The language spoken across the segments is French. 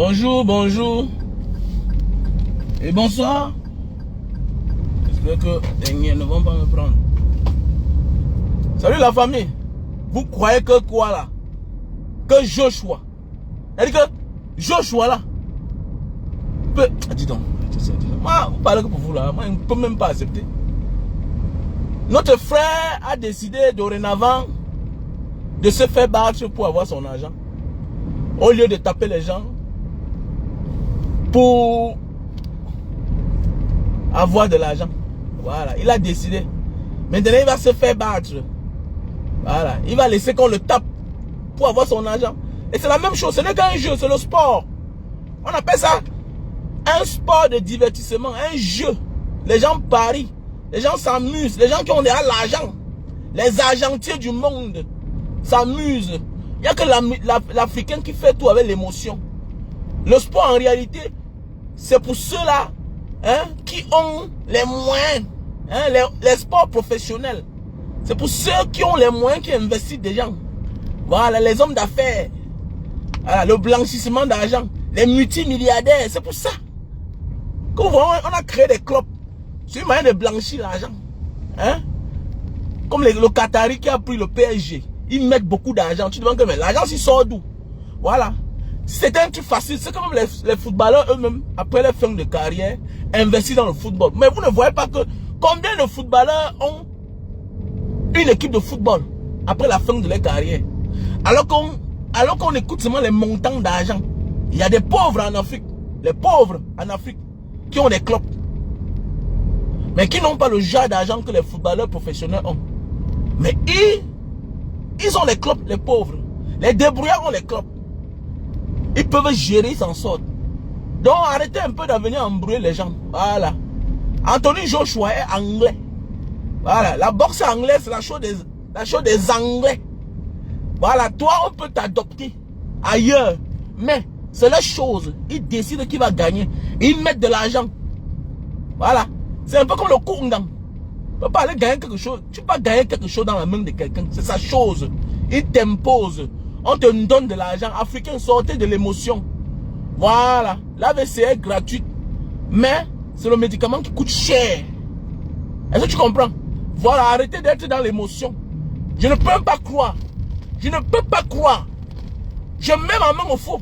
Bonjour, bonjour. Et bonsoir. J'espère que les niais ne vont pas me prendre. Salut la famille. Vous croyez que quoi là? Que Joshua. C'est-à-dire que Joshua là. Peut... dis donc. Moi, vous parlez que pour vous là. Moi, je ne peux même pas accepter. Notre frère a décidé dorénavant de se faire battre pour avoir son argent. Au lieu de taper les gens pour avoir de l'argent. Voilà, il a décidé. Maintenant, il va se faire battre. Voilà, il va laisser qu'on le tape pour avoir son argent. Et c'est la même chose, ce n'est qu'un jeu, c'est le sport. On appelle ça un sport de divertissement, un jeu. Les gens parient, les gens s'amusent, les gens qui ont déjà l'argent, les argentiers du monde s'amusent. Il n'y a que l'Africain qui fait tout avec l'émotion. Le sport en réalité, c'est pour ceux-là qui ont les moyens, les sports professionnels. C'est pour ceux qui ont les moyens qui investissent des gens. Voilà, les hommes d'affaires. Voilà, le blanchissement d'argent. Les multimilliardaires, c'est pour ça. Quand vous voyez, on a créé des clubs. C'est une manière de blanchir l'argent. Comme le Qatari qui a pris le PSG. Ils mettent beaucoup d'argent. Tu te demandes que l'argent s'il sort d'où? Voilà. C'est un truc facile. C'est comme les footballeurs eux-mêmes, après leur fin de carrière, investissent dans le football. Mais vous ne voyez pas que combien de footballeurs ont une équipe de football après la fin de leur carrière. Alors qu'on écoute seulement les montants d'argent. Il y a des pauvres en Afrique. Les pauvres en Afrique qui ont des clubs. Mais qui n'ont pas le genre d'argent que les footballeurs professionnels ont. Mais ils ont les clubs, les pauvres. Les débrouillards ont les clubs. Ils peuvent gérer, ils s'en sortent. Donc arrêtez un peu de venir embrouiller les gens. Voilà. Anthony Joshua est anglais. Voilà. La boxe anglaise, c'est la chose des Anglais. Voilà. Toi, on peut t'adopter ailleurs. Mais c'est la chose. Ils décident qui va gagner. Ils mettent de l'argent. Voilà. C'est un peu comme le Koungan. Tu ne peux pas aller gagner quelque chose. Tu ne peux pas gagner quelque chose dans la main de quelqu'un. C'est sa chose. Il t'impose. On te donne de l'argent. Africain, sortez de l'émotion. Voilà. L'AVC est gratuite. Mais c'est le médicament qui coûte cher. Est-ce que tu comprends? Voilà. Arrêtez d'être dans l'émotion. Je ne peux pas croire. Je ne peux pas croire. Je mets ma main au faux.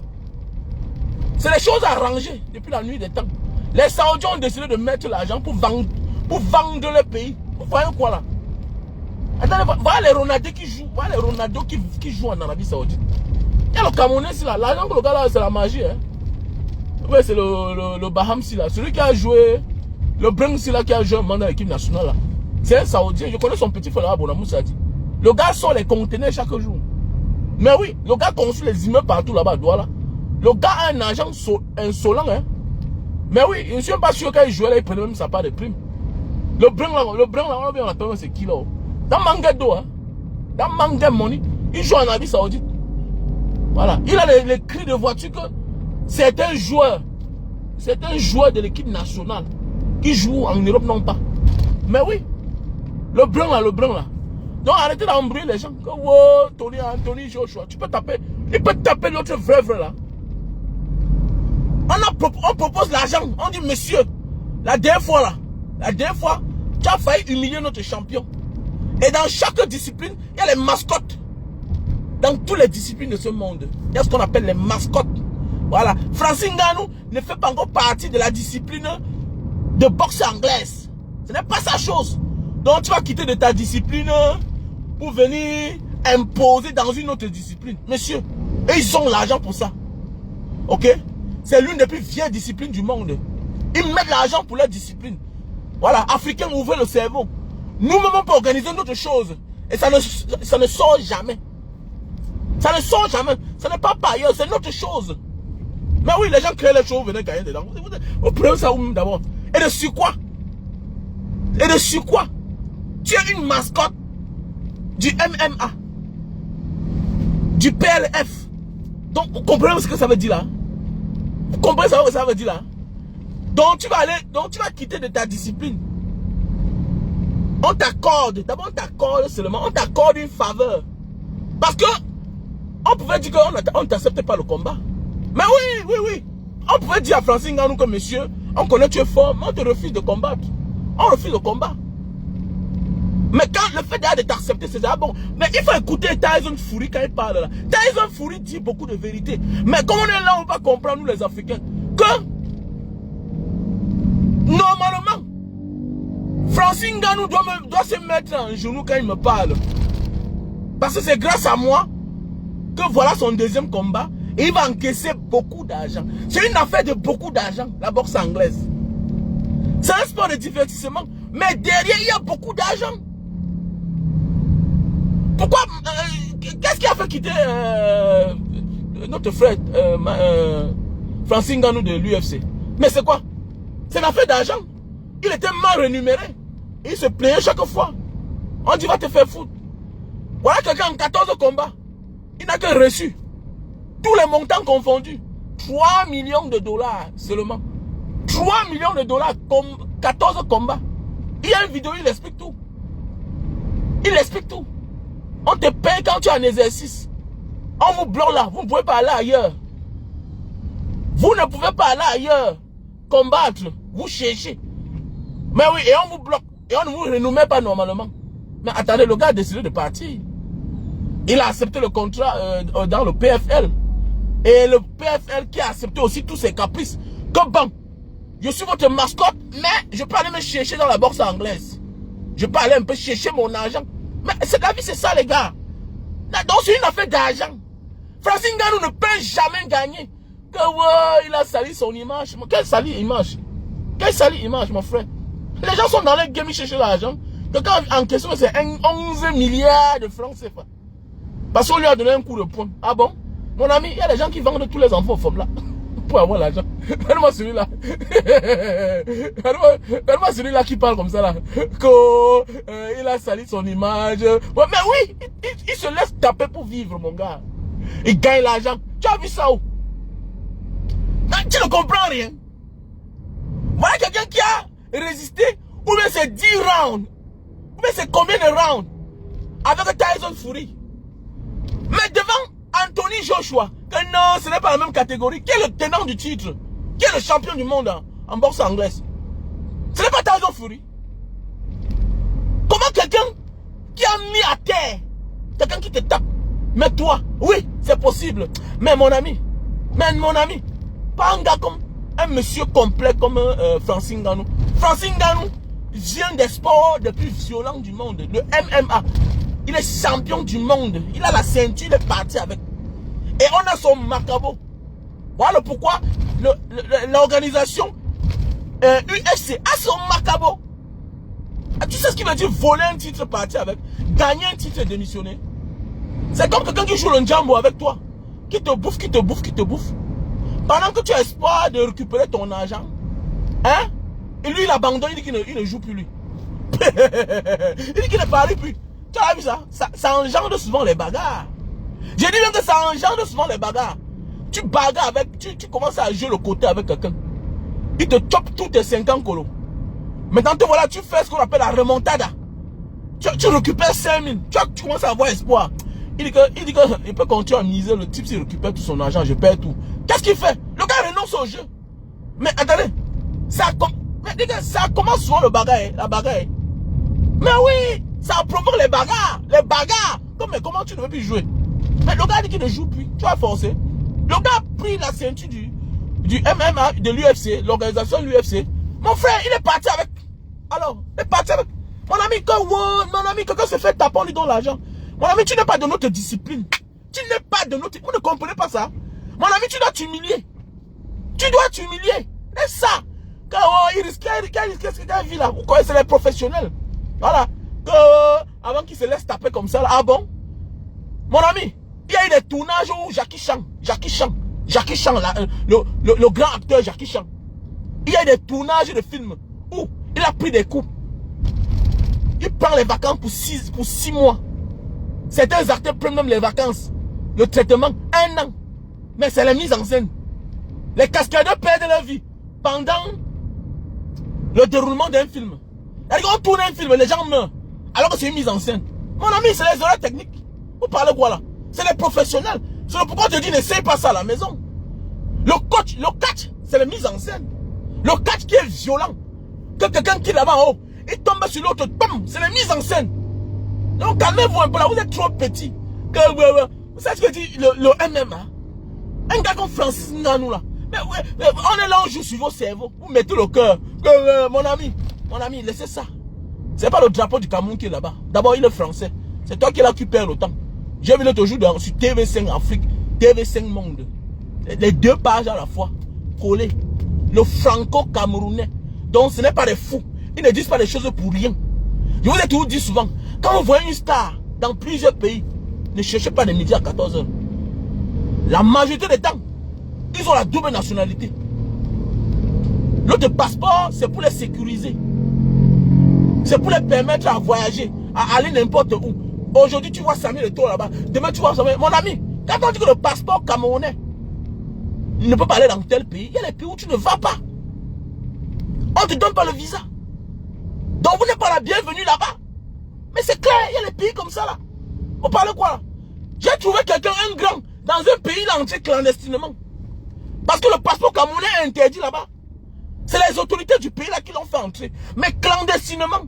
C'est les choses arrangées depuis la nuit des temps. Les Saoudiens ont décidé de mettre l'argent pour vendre le pays. Vous voyez quoi là? Attendez, voilà les Ronaldo qui jouent. Voilà les Ronaldo qui jouent en Arabie Saoudite. Il y a le Camerounais là. L'argent que le gars là, c'est la magie. Ouais, c'est le Baham là. Celui qui a joué. Le Breng là qui a joué dans l'équipe nationale là. C'est un Saoudien. Je connais son petit frère là, Bonamou Sadi. Le gars sort les conteneurs chaque jour. Mais oui, le gars construit les immeubles partout là-bas. Voilà. Le gars a un agent insolent. Mais oui, je ne suis pas sûr qu'il jouait là, il prenait même sa part de prime. Le Breng là, on a bien entendu c'est qui là. Dans Manguedo, dans Mangue Money, il joue en Arabie Saoudite. Voilà. Il a les cris de voiture que c'est un joueur de l'équipe nationale qui joue en Europe, non pas. Mais oui, le Breng là. Donc arrêtez d'embrouiller les gens. Que, wow, Anthony Joshua, tu peux taper. Il peut taper notre vrai là. On propose l'argent. On dit, monsieur, la dernière fois, tu as failli humilier notre champion. Et dans chaque discipline, il y a les mascottes. Dans toutes les disciplines de ce monde, il y a ce qu'on appelle les mascottes. Voilà. Francine Ngannou ne fait pas encore partie de la discipline de boxe anglaise. Ce n'est pas sa chose. Donc tu vas quitter de ta discipline pour venir imposer dans une autre discipline. Monsieur, et ils ont l'argent pour ça. Ok? C'est l'une des plus vieilles disciplines du monde. Ils mettent l'argent pour leur discipline. Voilà, Africains, ouvrez le cerveau. Nous-mêmes, on peut organiser d'autres choses. Et ça ne sort jamais. Ça ne sort jamais. Ce n'est pas par ailleurs, c'est notre chose. Mais oui, les gens créent les choses, vous venez gagner dedans. Vous prenez ça vous-même d'abord. Et de sur quoi? Tu es une mascotte du MMA, du PLF. Donc, vous comprenez ce que ça veut dire là? Vous comprenez ce que ça veut dire là? Donc tu vas quitter de ta discipline. On t'accorde, d'abord on t'accorde seulement, on t'accorde une faveur. Parce que on pouvait dire qu'on ne t'accepte pas le combat. Mais oui. On pouvait dire à Francine Ngannou que monsieur, on connaît tu es fort, mais on te refuse de combattre. On refuse le combat. Mais quand le fait de t'accepter, c'est bon. Mais il faut écouter Tyson Fury quand il parle là. Tyson Fury dit beaucoup de vérité. Mais comme on est là, on va comprendre, nous les Africains, que normalement, Francine Ngannou doit se mettre en genou quand il me parle. Parce que c'est grâce à moi que voilà son deuxième combat. Et il va encaisser beaucoup d'argent. C'est une affaire de beaucoup d'argent, la boxe anglaise. C'est un sport de divertissement. Mais derrière, il y a beaucoup d'argent. Pourquoi qu'est-ce qui a fait quitter notre frère Francine Ngannou de l'UFC? Mais c'est quoi? C'est une affaire d'argent. Il était mal rémunéré. Il se plaignait chaque fois. On dit va te faire foutre. Voilà quelqu'un en 14 combats. Il n'a que reçu. Tous les montants confondus. 3 millions de dollars seulement. 3 millions de dollars comme 14 combats. Il y a une vidéo, il explique tout. Il explique tout. On te paye quand tu es en exercice. On vous bloque là. Vous ne pouvez pas aller ailleurs. Vous ne pouvez pas aller ailleurs. Combattre. Vous cherchez. Mais oui, et on vous bloque. Et on ne vous renomme pas normalement. Mais attendez, le gars a décidé de partir. Il a accepté le contrat dans le PFL. Et le PFL qui a accepté aussi tous ses caprices. Que bon, je suis votre mascotte, mais je peux aller me chercher dans la bourse anglaise. Je peux aller un peu chercher mon argent. Mais la vie, c'est ça, les gars. Donc, c'est une affaire d'argent. Francine Ngannou ne peut jamais gagner. Que ouais, il a sali son image. Quelle salie image? Quelle salie image, mon frère? Les gens sont dans les games, ils cherchent l'argent. Quelqu'un en question, c'est 11 milliards de francs CFA. Parce qu'on lui a donné un coup de poing. Ah bon? Mon ami, il y a des gens qui vendent tous les enfants aux femmes là. Pour avoir l'argent. Donne-moi celui-là. Donne-moi celui-là qui parle comme ça là. Il a sali son image. Ouais, mais oui, il se laisse taper pour vivre, mon gars. Il gagne l'argent. Tu as vu ça où? Non, tu ne comprends rien. Voilà quelqu'un qui a résisté. Ou bien c'est 10 rounds. Ou bien c'est combien de rounds? Avec Tyson Fury. Mais devant Anthony Joshua, que non, ce n'est pas la même catégorie. Qui est le tenant du titre? Qui est le champion du monde en boxe anglaise? Ce n'est pas Tyson Fury. Comment quelqu'un qui a mis à terre, quelqu'un qui te tape, mais toi, oui, c'est possible. Mais mon ami, pas un gars comme un monsieur complet comme Francine Ngannou. Francine Ngannou vient des sports les plus violents du monde, le MMA. Il est champion du monde. Il a la ceinture, il est parti avec. Et on a son macabo. Voilà pourquoi l'organisation UFC a son macabo. Tu sais ce qu'il veut dire voler un titre, partir avec? Gagner un titre et démissionner. C'est comme quelqu'un qui joue le jambo avec toi. Qui te bouffe. Pendant que tu as espoir de récupérer ton argent. Hein? Et lui, il abandonne, il dit qu'il ne joue plus lui. Il dit qu'il ne parle plus. Tu as vu ça? Ça engendre souvent les bagarres. J'ai dit même que ça engendre souvent les bagarres. Tu bagarres avec, tu commences à jouer le côté avec quelqu'un. Il te chope tous tes 50 colos. Maintenant, te voilà, tu fais ce qu'on appelle la remontada. Tu récupères 5000. Tu commences à avoir espoir. Il dit qu'il peut continuer à miser. Le type, s'il récupère tout son argent, je perds tout. Qu'est-ce qu'il fait? Le gars renonce au jeu. Mais attendez, ça commence souvent le bagarre, la bagarre. Mais oui, ça provoque les bagarres. Les bagarres. Mais comment tu ne veux plus jouer? Mais le gars dit qu'il ne joue plus. Tu as forcé. Le gars a pris la ceinture du MMA, de l'UFC, l'organisation de l'UFC. Mon frère, il est parti avec. Alors, il est parti avec. Mon ami, quelqu'un se fait taper, on lui donne l'argent. Mon ami, tu n'es pas de notre discipline. Tu n'es pas de notre... Vous ne comprenez pas ça? Mon ami, tu dois t'humilier. Tu dois t'humilier. C'est ça. Quand il risquait ce qu'il a vu là. Vous connaissez les professionnels. Voilà. Avant qu'il se laisse taper comme ça là. Ah bon? Mon ami, il y a eu des tournages où Jackie Chan, là, le grand acteur Jackie Chan. Il y a eu des tournages de films où il a pris des coups. Il prend les vacances pour 6 mois. Certains acteurs prennent même les vacances. Le traitement, 1 an. Mais c'est la mise en scène. Les cascadeurs perdent leur vie pendant le déroulement d'un film. Et quand on tourne un film, les gens meurent. Alors que c'est une mise en scène. Mon ami, c'est les erreurs techniques. Vous parlez quoi là? C'est les professionnels. C'est pourquoi je te dis, n'essaye pas ça à la maison. Le catch, c'est la mise en scène. Le catch qui est violent. Que quelqu'un qui est là-bas en haut, il tombe sur l'autre, c'est la mise en scène. Donc calmez-vous un peu là, vous êtes trop petit. Vous savez ce que dit le MMA? Un gars comme Francis Ngannou là. Mais on est là, on joue sur vos cerveaux. Vous mettez le cœur. Mon ami, laissez ça. C'est pas le drapeau du Cameroun qui est là-bas. D'abord, il est français. C'est toi qui l'as qui perds le temps. J'ai vu l'autre jour sur TV5 Afrique, TV5 Monde. Les deux pages à la fois. Collées. Le franco-camerounais. Donc ce n'est pas des fous. Ils ne disent pas des choses pour rien. Je vous ai toujours dit souvent, quand vous voyez une star dans plusieurs pays, ne cherchez pas des médias à 14 h. La majorité des temps, ils ont la double nationalité. L'autre passeport, c'est pour les sécuriser. C'est pour les permettre à voyager, à aller n'importe où. Aujourd'hui, tu vois Samuel Eto'o là-bas. Demain, tu vois Samuel. Mon ami, quand on dit que le passeport camerounais ne peut pas aller dans tel pays, il y a les pays où tu ne vas pas. On ne te donne pas le visa. Donc vous n'êtes pas la bienvenue là-bas. Mais c'est clair, il y a les pays comme ça là. Vous parlez quoi là? J'ai trouvé quelqu'un, un grand, dans un pays là entier clandestinement. Parce que le passeport camerounais est interdit là-bas. C'est les autorités du pays là qui l'ont fait entrer. Mais clandestinement.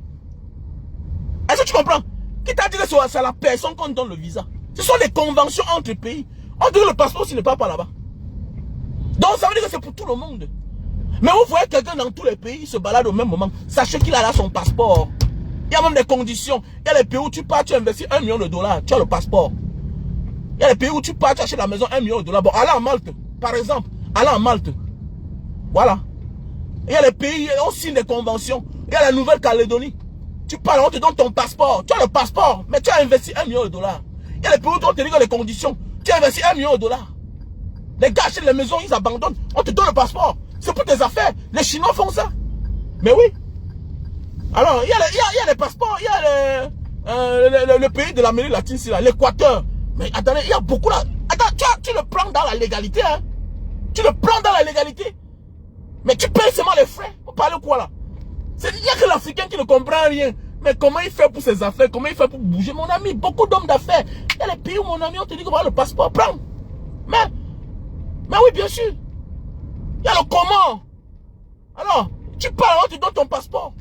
Est-ce que tu comprends? Qui t'a dit que c'est à la personne qu'on donne le visa? Ce sont des conventions entre pays. On dit que le passeport s'il ne part pas là-bas. Donc ça veut dire que c'est pour tout le monde. Mais vous voyez quelqu'un dans tous les pays, il se balade au même moment. Sachez qu'il a là son passeport. Il y a même des conditions. Il y a les pays où tu pars, tu investis $1 million, tu as le passeport. Il y a les pays où tu pars, tu achètes la maison $1 million. Bon, allez en Malte, par exemple. Allez en Malte. Voilà. Il y a les pays, on signe des conventions. Il y a la Nouvelle-Calédonie. Tu parles, on te donne ton passeport. Tu as le passeport, mais tu as investi $1 million. Il y a les pays où on te dit que les conditions. Tu as investi $1 million. Les gars achètent les maisons, ils abandonnent. On te donne le passeport. C'est pour tes affaires. Les Chinois font ça. Mais oui. Alors, il y a les passeports. Il y a le pays de l'Amérique latine, c'est l'Équateur. Mais attendez, il y a beaucoup là. Attends, tu le prends dans la légalité. Hein? Tu le prends dans la légalité. Mais tu payes seulement les frais. Vous parlez quoi là? Il n'y a que l'Africain qui ne comprend rien. Mais comment il fait pour ses affaires? Comment il fait pour bouger? Mon ami, beaucoup d'hommes d'affaires. Il y a les pays où mon ami, on te dit qu'on va le passeport. Prends. Mais oui, bien sûr. Il y a le comment. Alors, tu parles, on te donne ton passeport.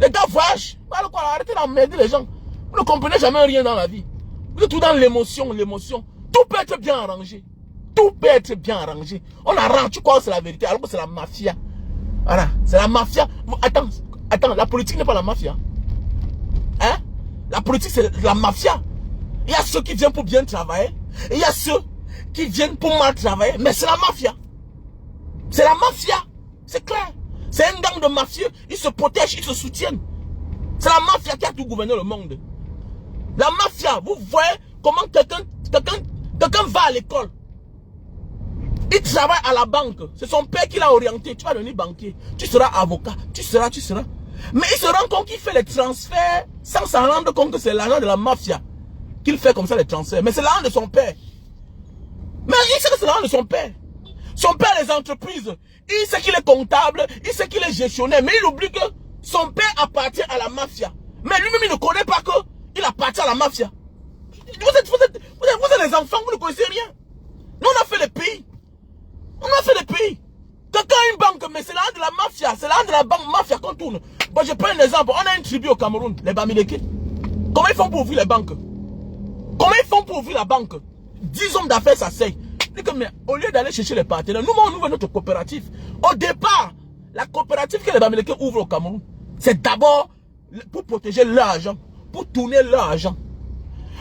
Les gars voyagent. Alors quoi, arrêtez d'emmerder les gens. Vous ne comprenez jamais rien dans la vie. Vous êtes tout dans l'émotion, l'émotion. Tout peut être bien arrangé. Tout peut être bien arrangé. On arrange, tu crois que c'est la vérité, alors que c'est la mafia. Voilà, c'est la mafia. Attends, la politique n'est pas la mafia. Hein? La politique, c'est la mafia. Il y a ceux qui viennent pour bien travailler. Et il y a ceux qui viennent pour mal travailler. Mais c'est la mafia. C'est la mafia. C'est clair. C'est un gang de mafieux. Ils se protègent, ils se soutiennent. C'est la mafia qui a tout gouverné le monde. La mafia, vous voyez comment quelqu'un va à l'école. Il travaille à la banque. C'est son père qui l'a orienté. Tu vas devenir banquier. Tu seras avocat. Tu seras. Mais il se rend compte qu'il fait les transferts sans s'en rendre compte que c'est l'argent de la mafia. Qu'il fait comme ça les transferts. Mais c'est l'argent de son père. Mais il sait que c'est l'argent de son père. Son père a les entreprises. Il sait qu'il est comptable. Il sait qu'il est gestionnaire. Mais il oublie que son père appartient à la mafia. Mais lui-même, il ne connaît pas qu'il appartient à la mafia. Vous êtes les enfants, vous ne connaissez rien. Nous, on a fait les pays. Quelqu'un a une banque, mais c'est l'argent de la mafia. C'est l'argent de la banque mafia qu'on tourne. Bon, je prends un exemple. On a une tribu au Cameroun, les Bamileke. Comment ils font pour ouvrir les banques? Comment ils font pour ouvrir la banque? 10 hommes d'affaires s'asseyent. Mais au lieu d'aller chercher les partenaires, nous, on ouvre notre coopérative. Au départ, la coopérative que les Bamileke ouvrent au Cameroun, c'est d'abord pour protéger leur argent, pour tourner leur argent.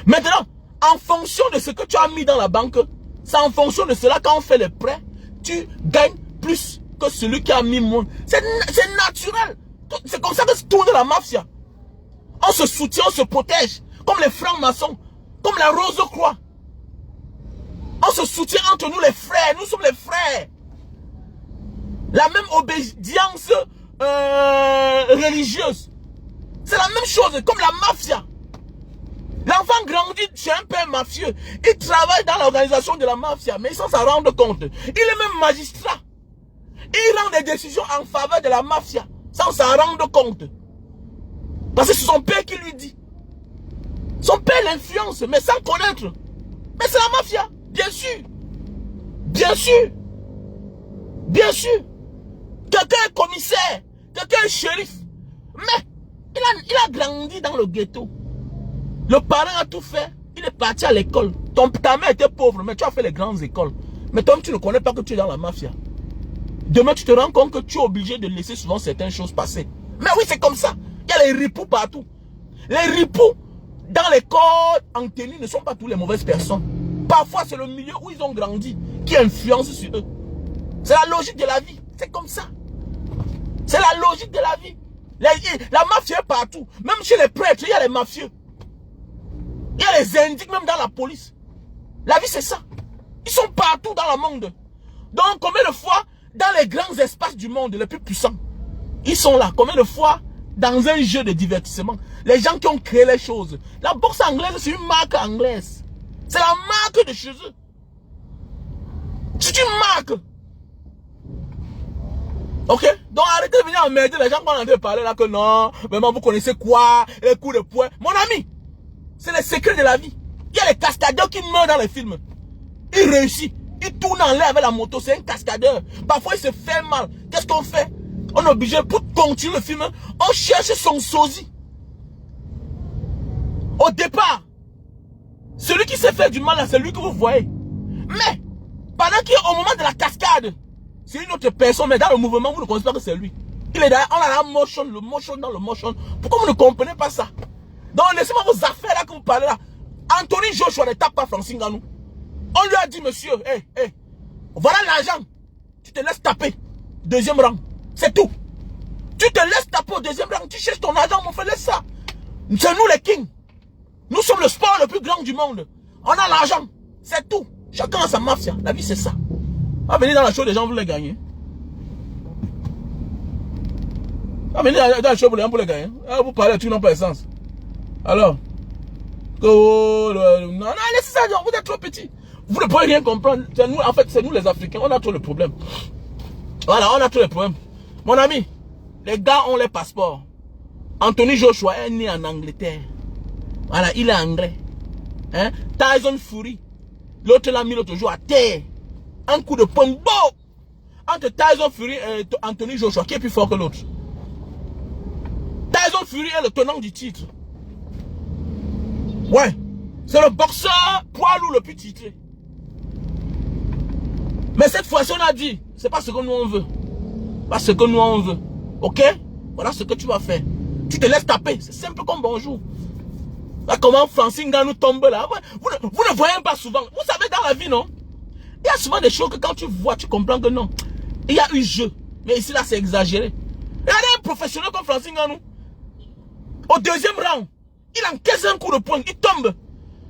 Maintenant, en fonction de ce que tu as mis dans la banque, c'est en fonction de cela, quand on fait les prêts, tu gagnes plus que celui qui a mis moins. C'est naturel. C'est comme ça que se tourne la mafia. On se soutient, on se protège. Comme les francs-maçons, comme la Rose-Croix. On se soutient entre nous les frères. Nous sommes les frères. La même obédience religieuse. C'est la même chose, comme la mafia. L'enfant grandit chez un père mafieux. Il travaille dans l'organisation de la mafia, mais sans s'en rendre compte. Il est même magistrat. Il rend des décisions en faveur de la mafia, sans s'en rendre compte. Parce que c'est son père qui lui dit. Son père l'influence, mais sans connaître. Mais c'est la mafia, bien sûr. Bien sûr. Bien sûr. Quelqu'un est commissaire. Quelqu'un est shérif. Mais il a grandi dans le ghetto. Le parent a tout fait. Il est parti à l'école. Ta mère était pauvre, mais tu as fait les grandes écoles. Mais toi, tu ne connais pas que tu es dans la mafia. Demain, tu te rends compte que tu es obligé de laisser souvent certaines choses passer. Mais oui, c'est comme ça. Il y a les ripoux partout. Les ripoux, dans les corps en tenue, ne sont pas tous les mauvaises personnes. Parfois, c'est le milieu où ils ont grandi qui influence sur eux. C'est la logique de la vie. C'est comme ça. C'est la logique de la vie. La mafia est partout. Même chez les prêtres, il y a les mafieux. Il y a les indiques, même dans la police. La vie, c'est ça. Ils sont partout dans le monde. Donc, combien de fois, dans les grands espaces du monde, les plus puissants, ils sont là. Combien de fois, dans un jeu de divertissement, les gens qui ont créé les choses. La bourse anglaise, c'est une marque anglaise. C'est la marque de chez eux. C'est une marque. Ok? Donc arrêtez de venir emmerder les gens qu'on est en train de parler là que non, vraiment vous connaissez quoi, les coups de poing. Mon ami, c'est les secrets de la vie. Il y a les cascadeurs qui meurent dans les films. Il réussit. Il tourne en l'air avec la moto, c'est un cascadeur. Parfois il se fait mal. Qu'est-ce qu'on fait? On est obligé pour continuer le film. On cherche son sosie. Au départ, celui qui s'est fait du mal là, c'est lui que vous voyez. Mais, pendant qu'il est au moment de la cascade, c'est une autre personne, mais dans le mouvement, vous ne connaissez pas que c'est lui. Il est derrière, on a la motion, le motion dans le motion. Pourquoi vous ne comprenez pas ça? Donc, laissez-moi vos affaires là que vous parlez là. Anthony Joshua ne tape pas Francine Ngannou. On lui a dit, monsieur, voilà l'argent. Tu te laisses taper. Deuxième rang. C'est tout. Tu te laisses taper au deuxième rang. Tu cherches ton argent, mon frère, laisse ça. C'est nous les kings. Nous sommes le sport le plus grand du monde. On a l'argent. C'est tout. Chacun a sa mafia. La vie, c'est ça. À venir dans la show, les gens veulent les gagner. À venir dans la show, les gens veulent les gagner. Vous parlez, tu n'as pas essence. Alors. Non, laissez ça, vous êtes trop petit. Vous ne pouvez rien comprendre. Nous, en fait, c'est nous les Africains. On a trop le problème. Voilà, on a tous les problèmes. Mon ami, les gars ont les passeports. Anthony Joshua est né en Angleterre. Voilà, il est anglais. Hein? Tyson Fury. L'autre l'a mis l'autre jour à terre. Un coup de poing. Entre Tyson Fury et Anthony Joshua, qui est plus fort que l'autre? Tyson Fury est le tenant du titre. Ouais. C'est le boxeur poids lourd le plus titré. Mais cette fois-ci, on a dit, c'est pas ce que nous on veut. Pas ce que nous on veut. Ok? Voilà ce que tu vas faire. Tu te laisses taper. C'est simple comme bonjour. Là, comment Francine Ngannou tombe là. Vous ne voyez pas souvent. Vous savez, dans la vie, non? Il y a souvent des choses que quand tu vois, tu comprends que non. Il y a eu jeu. Mais ici, là, c'est exagéré. Regardez un professionnel comme Francine Ngannou. Au deuxième round, il encaisse un coup de poing. Il tombe.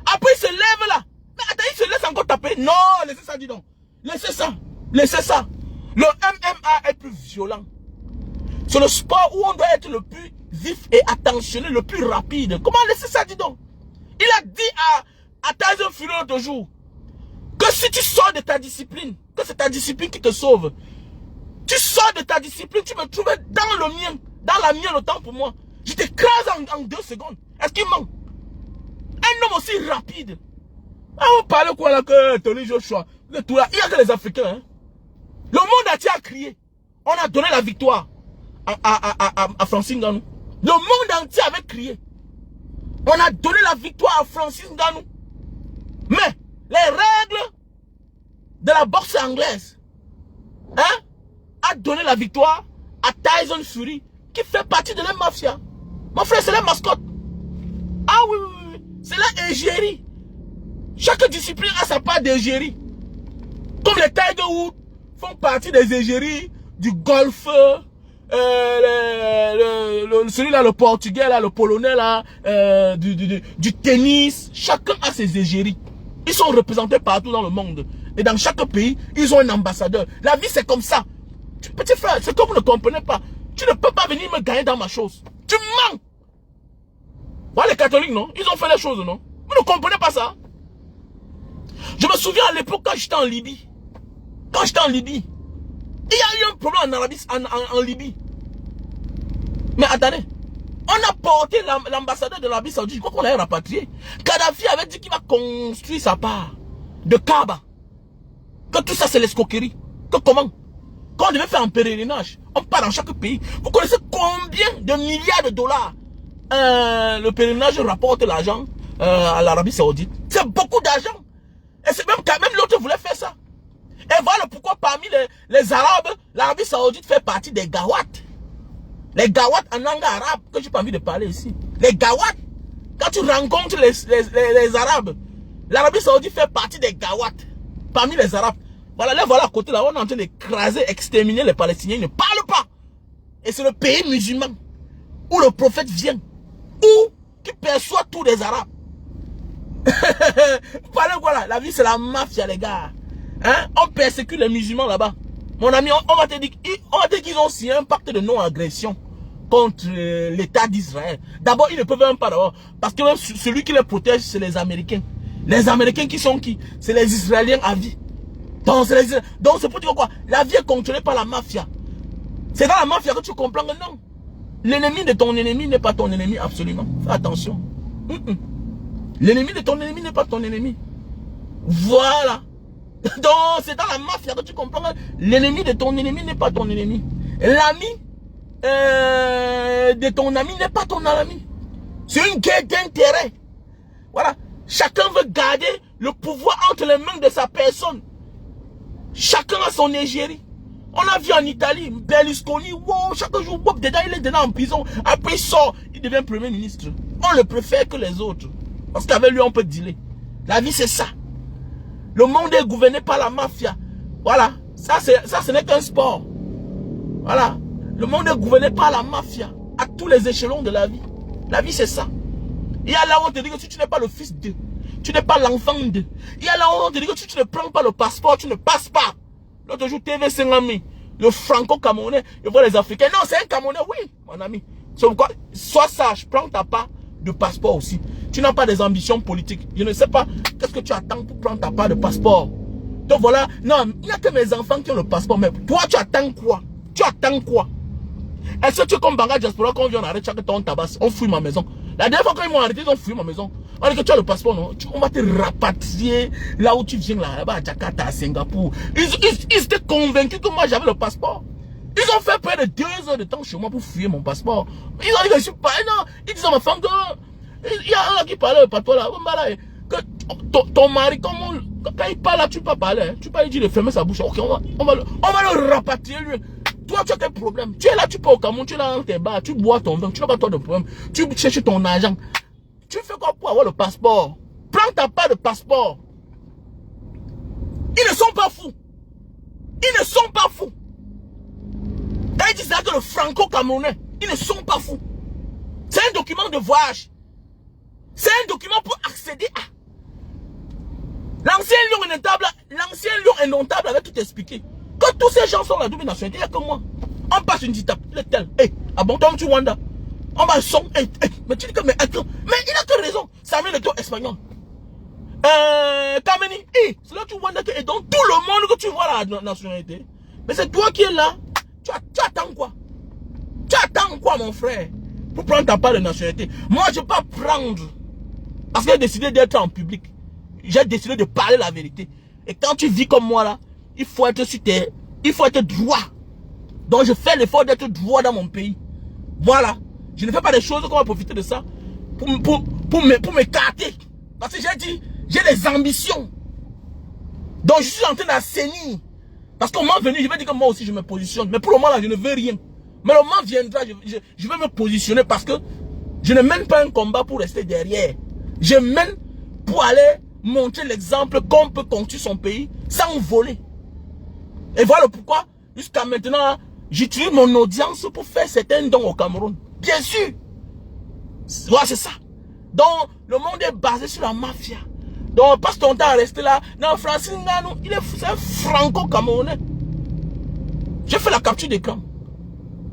Après, il se lève là. Mais attends, il se laisse encore taper. Non, laissez ça, dis donc. Laissez ça. Laissez ça. Le MMA est plus violent. C'est le sport où on doit être le plus vif et attentionné, le plus rapide. Comment laisser ça, dis donc? Il a dit à Tyson Fury l'autre jour que si tu sors de ta discipline, que c'est ta discipline qui te sauve. Tu sors de ta discipline, tu me trouves dans le mien, dans la mienne, autant pour moi. Je t'écrase en 2 secondes. Est-ce qu'il ment? Un homme aussi rapide. Ah, vous parlez quoi là que Tony Joshua? Vous êtes tout là. Il n'y a que les Africains. Hein? Le monde entier a crié. On a donné la victoire à Francine Ngannou. Le monde entier avait crié. On a donné la victoire à Francine Ngannou. Mais les règles de la boxe anglaise, hein, a donné la victoire à Tyson Fury, qui fait partie de la mafia. Mon frère, c'est la mascotte. Ah oui, oui, oui. C'est la égérie. Chaque discipline a sa part d'égérie. Comme les Tiger Woods font partie des égéries du golf, celui-là, le portugais, là, le polonais, là, du tennis. Chacun a ses égéries. Ils sont représentés partout dans le monde. Et dans chaque pays, ils ont un ambassadeur. La vie, c'est comme ça. Petit frère, c'est que vous ne comprenez pas. Tu ne peux pas venir me gagner dans ma chose. Tu mens. Voilà les catholiques, non? Ils ont fait les choses, non? Vous ne comprenez pas ça? Je me souviens à l'époque quand j'étais en Libye. Quand j'étais en Libye, il y a eu un problème en Libye. Mais attendez, on a porté l'ambassadeur de l'Arabie Saoudite, je crois qu'on l'a rapatrié. Kadhafi avait dit qu'il va construire sa part de Kaaba. Que tout ça c'est l'escroquerie. Que comment? Quand on devait faire un pèlerinage, on part dans chaque pays. Vous connaissez combien de milliards de dollars le pèlerinage rapporte l'argent à l'Arabie Saoudite? C'est beaucoup d'argent. Et c'est même quand même l'autre voulait faire ça. Et voilà pourquoi parmi les Arabes, l'Arabie Saoudite fait partie des Gawat. Les Gawat en langue arabe, que j'ai pas envie de parler ici. Les Gawat, quand tu rencontres les Arabes, l'Arabie Saoudite fait partie des Gawat. Parmi les Arabes. Voilà, là, voilà à côté, là, on est en train d'écraser, exterminer les Palestiniens. Ils ne parlent pas. Et c'est le pays musulman où le prophète vient. Où qui perçoit tous les Arabes. Vous parlez quoi là? La vie, c'est la mafia, les gars. Hein? On persécute les musulmans là-bas. Mon ami, on va te dire qu'ils ont signé un pacte de non-agression contre l'État d'Israël. D'abord, ils ne peuvent même pas d'abord. Parce que même celui qui les protège, c'est les Américains. Les Américains qui sont qui? C'est les Israéliens à vie. Donc c'est pour dire quoi? La vie est contrôlée par la mafia. C'est dans la mafia que tu comprends que non. L'ennemi de ton ennemi n'est pas ton ennemi, absolument. Fais attention. L'ennemi de ton ennemi n'est pas ton ennemi. Voilà. Donc c'est dans la mafia que tu comprends que l'ennemi de ton ennemi n'est pas ton ennemi. L'ami de ton ami n'est pas ton ami. C'est une guerre d'intérêt. Voilà. Chacun veut garder le pouvoir entre les mains de sa personne. Chacun a son égérie. On a vu en Italie, Berlusconi, wow, chaque jour, dedans, il est dedans en prison. Après, il sort, il devient premier ministre. On le préfère que les autres. Parce qu'avec lui, on peut dealer. La vie, c'est ça. Le monde est gouverné par la mafia. Voilà. Ça, ce n'est qu'un sport. Voilà. Le monde est gouverné par la mafia. À tous les échelons de la vie. La vie, c'est ça. Il y a là où on te dit que si tu n'es pas le fils d'eux, tu n'es pas l'enfant d'eux. Il y a là où on te dit que si tu ne prends pas le passeport, tu ne passes pas. L'autre jour, TV Sengami, le franco-camerounais, je vois les Africains. Non, c'est un Camerounais, oui, mon ami. Sois sage, prends ta part de passeport aussi. Tu n'as pas des ambitions politiques. Je ne sais pas qu'est-ce que tu attends pour prendre ta part de passeport. Donc voilà, non, il n'y a que mes enfants qui ont le passeport. Mais toi, tu attends quoi? Tu attends quoi? Est-ce que tu es comme Banga Diaspora quand on vient arrêter chaque temps on tabasse, on fouille ma maison? La dernière fois quand ils m'ont arrêté, ils ont fouillé ma maison. On dit que tu as le passeport, non? On va te rapatrier là où tu viens, là-bas à Jakarta, à Singapour. Ils étaient convaincus que moi j'avais le passeport. Ils ont fait près de 2 heures de temps chez moi pour fouiller mon passeport. Ils ont dit que je suis pas, non. Ils disent à ma femme que, il y a un là qui parlait pas toi là, que ton mari, quand il parle là, tu peux pas parler. Tu peux pas lui dire de fermer sa bouche. Ok, on va le rapatrier lui. Toi, tu as quel problème? Tu es là, tu peux au Cameroun, tu es là dans tes bars, tu bois ton vin, tu n'as pas toi de problème. Tu cherches ton argent. Tu fais quoi pour avoir le passeport? Prends ta part de passeport. Ils ne sont pas fous. Ils ne sont pas fous. Ils disent là que le franco-camerounais, ils ne sont pas fous. C'est un document de voyage. C'est un document pour accéder à. L'ancien lion indomptable avait tout expliqué. Que tous ces gens sont la double nationalité, il n'y a que moi. On passe une dite, il est tel. Hey, ah bon, toi, tu Wanda. On va son. Hey, mais tu dis que, mais attends, mais il a que raison. Samuel est espagnol. Kameni, hey, c'est là que tu Wanda et donc tout le monde que tu vois la nationalité. Mais c'est toi qui es là. Tu attends quoi? Tu attends quoi, mon frère? Pour prendre ta part de nationalité. Moi, je ne vais pas prendre. Parce que j'ai décidé d'être en public. J'ai décidé de parler la vérité. Et quand tu vis comme moi là, il faut être sur terre. Il faut être droit. Donc je fais l'effort d'être droit dans mon pays. Voilà. Je ne fais pas des choses qu'on va profiter de ça pour m'écarter. Parce que j'ai dit, j'ai des ambitions. Donc je suis en train d'assainir. Parce qu'au moment venu, je vais dire que moi aussi je me positionne. Mais pour le moment là, je ne veux rien. Mais le moment viendra, je vais me positionner parce que je ne mène pas un combat pour rester derrière. Je mène pour aller montrer l'exemple qu'on peut construire son pays sans voler. Et voilà pourquoi, jusqu'à maintenant, j'utilise mon audience pour faire certains dons au Cameroun. Bien sûr. Voilà, c'est ça. Donc, le monde est basé sur la mafia. Donc, passe ton temps à rester là. Non, Francis Ngannou, c'est un franco-camerounais. J'ai fait la capture d'écran.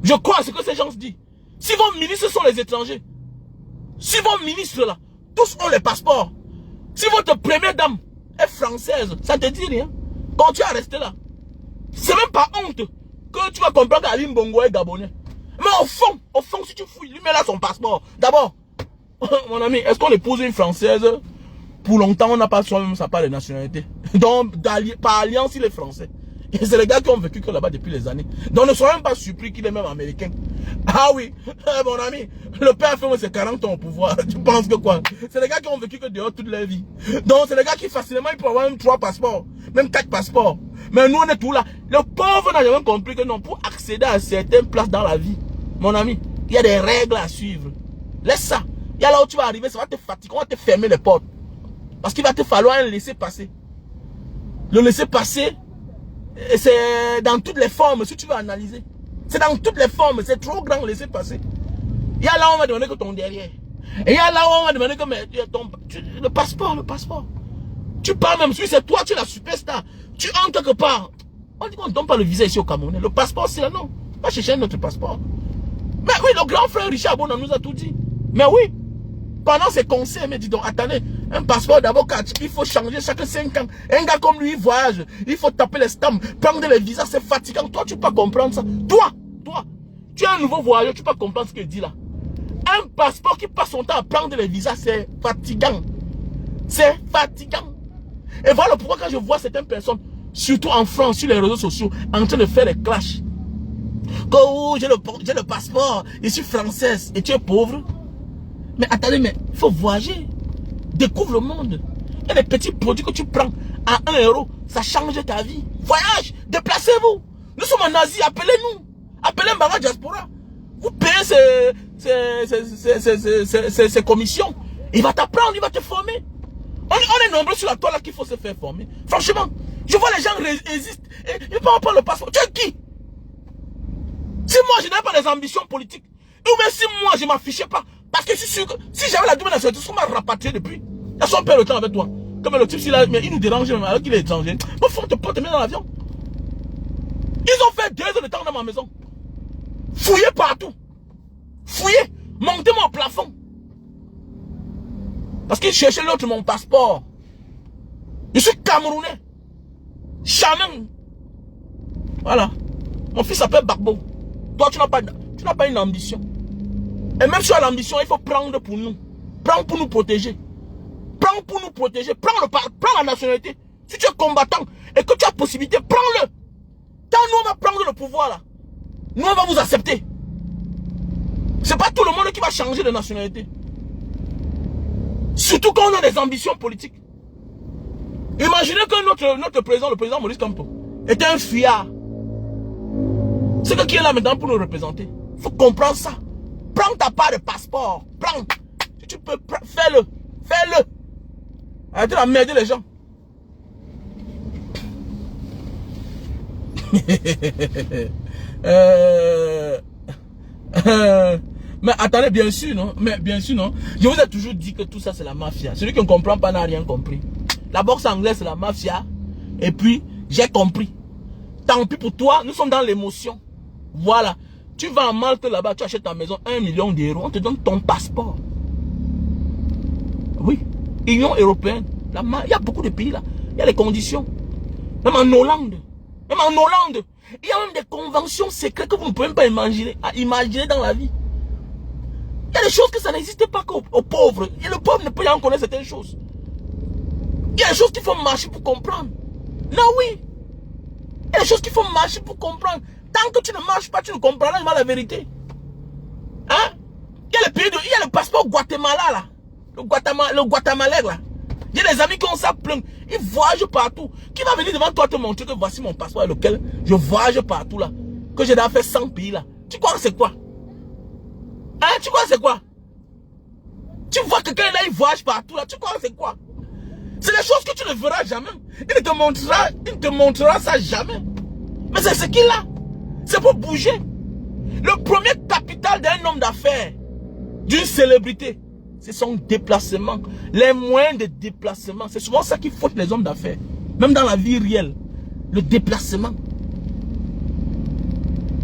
Je crois à ce que ces gens se disent. Si vos ministres sont les étrangers, si vos ministres là, tous ont les passeports, si votre première dame est française, ça te dit rien. Continue à rester là. C'est même pas honte que tu vas comprendre qu'Alim Bongo est gabonais. Mais au fond, si tu fouilles, lui met là son passeport. D'abord, mon ami, est-ce qu'on épouse une française? Pour longtemps, on n'a pas soi-même sa part de nationalité. Donc, par alliance, il est français. Et c'est les gars qui ont vécu là-bas depuis les années. Donc ne soyez même pas surpris qu'il est même américain. Ah oui, mon ami, le père fait c'est 40 ans au pouvoir. Tu penses que quoi? C'est les gars qui ont vécu que dehors toute leur vie. Donc c'est les gars qui facilement ils peuvent avoir même 3 passeports, même 4 passeports. Mais nous on est tout là. Le pauvre n'a jamais compris que non, pour accéder à certaines places dans la vie, mon ami, il y a des règles à suivre. Laisse ça. Il y a là où tu vas arriver, ça va te fatiguer, on va te fermer les portes. Parce qu'il va te falloir un laisser-passer. Le laisser-passer, c'est dans toutes les formes, si tu veux analyser. C'est dans toutes les formes, c'est trop grand le laisser-passer. Il y a là où on va demander que ton derrière. Et il y a là où on va demander que le passeport. Tu pars même, si c'est toi, tu es la superstar. Tu entres quelque part. On dit qu'on ne donne pas le visa ici au Cameroun. Le passeport, c'est là, non. Va chercher notre passeport. Mais oui, le grand frère Richard Bona nous a tout dit. Mais oui. Pendant ses conseils, mais dis donc, attendez, un passeport d'avocat, il faut changer chaque 5 ans. Un gars comme lui, il voyage, il faut taper les stamps, prendre les visas, c'est fatigant. Toi, tu peux pas comprendre ça. Toi, tu es un nouveau voyageur, tu peux pas comprendre ce qu'il dit là. Un passeport qui passe son temps à prendre les visas, c'est fatigant. C'est fatigant. Et voilà pourquoi quand je vois certaines personnes, surtout en France, sur les réseaux sociaux, en train de faire des clashs. Que oh, j'ai le passeport, je suis française et tu es pauvre. Mais attendez, mais il faut voyager. Découvre le monde. Il y a des petits produits que tu prends à 1 euro. Ça change ta vie. Voyage, déplacez-vous. Nous sommes en Asie, appelez-nous. Appelez Mbara Diaspora. Vous payez ses commissions. Il va t'apprendre, il va te former. On est nombreux sur la toile là qu'il faut se faire former. Franchement, je vois les gens résister. Ils ne parlent pas le passeport. Tu es qui? Si moi je n'avais pas des ambitions politiques, ou même si moi je ne m'affichais pas, parce que je suis sûr que si j'avais la double nationalité, on m'a rapatrié depuis. Il a son père le temps avec toi. Comme le type, mais il nous dérange même alors qu'il est étranger. Au fond, te porte dans l'avion. Ils ont fait 2 heures de temps dans ma maison. Fouillez partout. Fouillez. Montez-moi au plafond. Parce qu'ils cherchaient l'autre mon passeport. Je suis Camerounais. Chaman. Voilà. Mon fils s'appelle Bagbo. Toi, tu n'as pas une ambition. Et même si tu as l'ambition, il faut prendre pour nous. Prendre pour nous protéger. Prends pour nous protéger. Prends la nationalité. Si tu es combattant et que tu as possibilité, prends-le. Quand nous, on va prendre le pouvoir là, nous, on va vous accepter. C'est pas tout le monde qui va changer de nationalité. Surtout quand on a des ambitions politiques. Imaginez que notre président, le président Maurice Kamto, était un fuyard. C'est qui est là maintenant pour nous représenter. Il faut comprendre ça. Prends ta part de passeport. Prends. Si tu peux, fais-le. Fais-le. Arrêtez d'emmerder les gens. Mais attendez, bien sûr, non? Mais bien sûr, non? Je vous ai toujours dit que tout ça, c'est la mafia. Celui qui ne comprend pas n'a rien compris. La boxe anglaise, c'est la mafia. Et puis, j'ai compris. Tant pis pour toi, nous sommes dans l'émotion. Voilà. Tu vas en Malte là-bas, tu achètes ta maison 1 million d'euros, on te donne ton passeport. Oui. Union européenne. Il y a beaucoup de pays là. Il y a les conditions. Même en Hollande. Il y a même des conventions secrètes que vous ne pouvez même pas imaginer dans la vie. Il y a des choses que ça n'existe pas qu'aux pauvres. Et le pauvre ne peut pas en connaître certaines choses. Il y a des choses qu'il faut marcher pour comprendre. Non, oui. Il y a des choses qu'il faut marcher pour comprendre. Tant que tu ne marches pas, tu ne comprendras pas la vérité. Hein? Il y a le passeport Guatemala là. Le Guatemalais là. Il y a des amis qui ont ça plein. Ils voyagent partout. Qui va venir devant toi te montrer que voici mon passeport avec lequel je voyage partout là. Que j'ai déjà fait 100 pays là. Tu crois que c'est quoi? Hein? Tu crois que c'est quoi? Tu vois que quelqu'un là, il voyage partout là. Tu crois que c'est quoi? C'est des choses que tu ne verras jamais. Il ne te montrera ça jamais. Mais c'est ce qu'il a. C'est pour bouger. Le premier capital d'un homme d'affaires, d'une célébrité, c'est son déplacement. Les moyens de déplacement. C'est souvent ça qui faute les hommes d'affaires. Même dans la vie réelle. Le déplacement.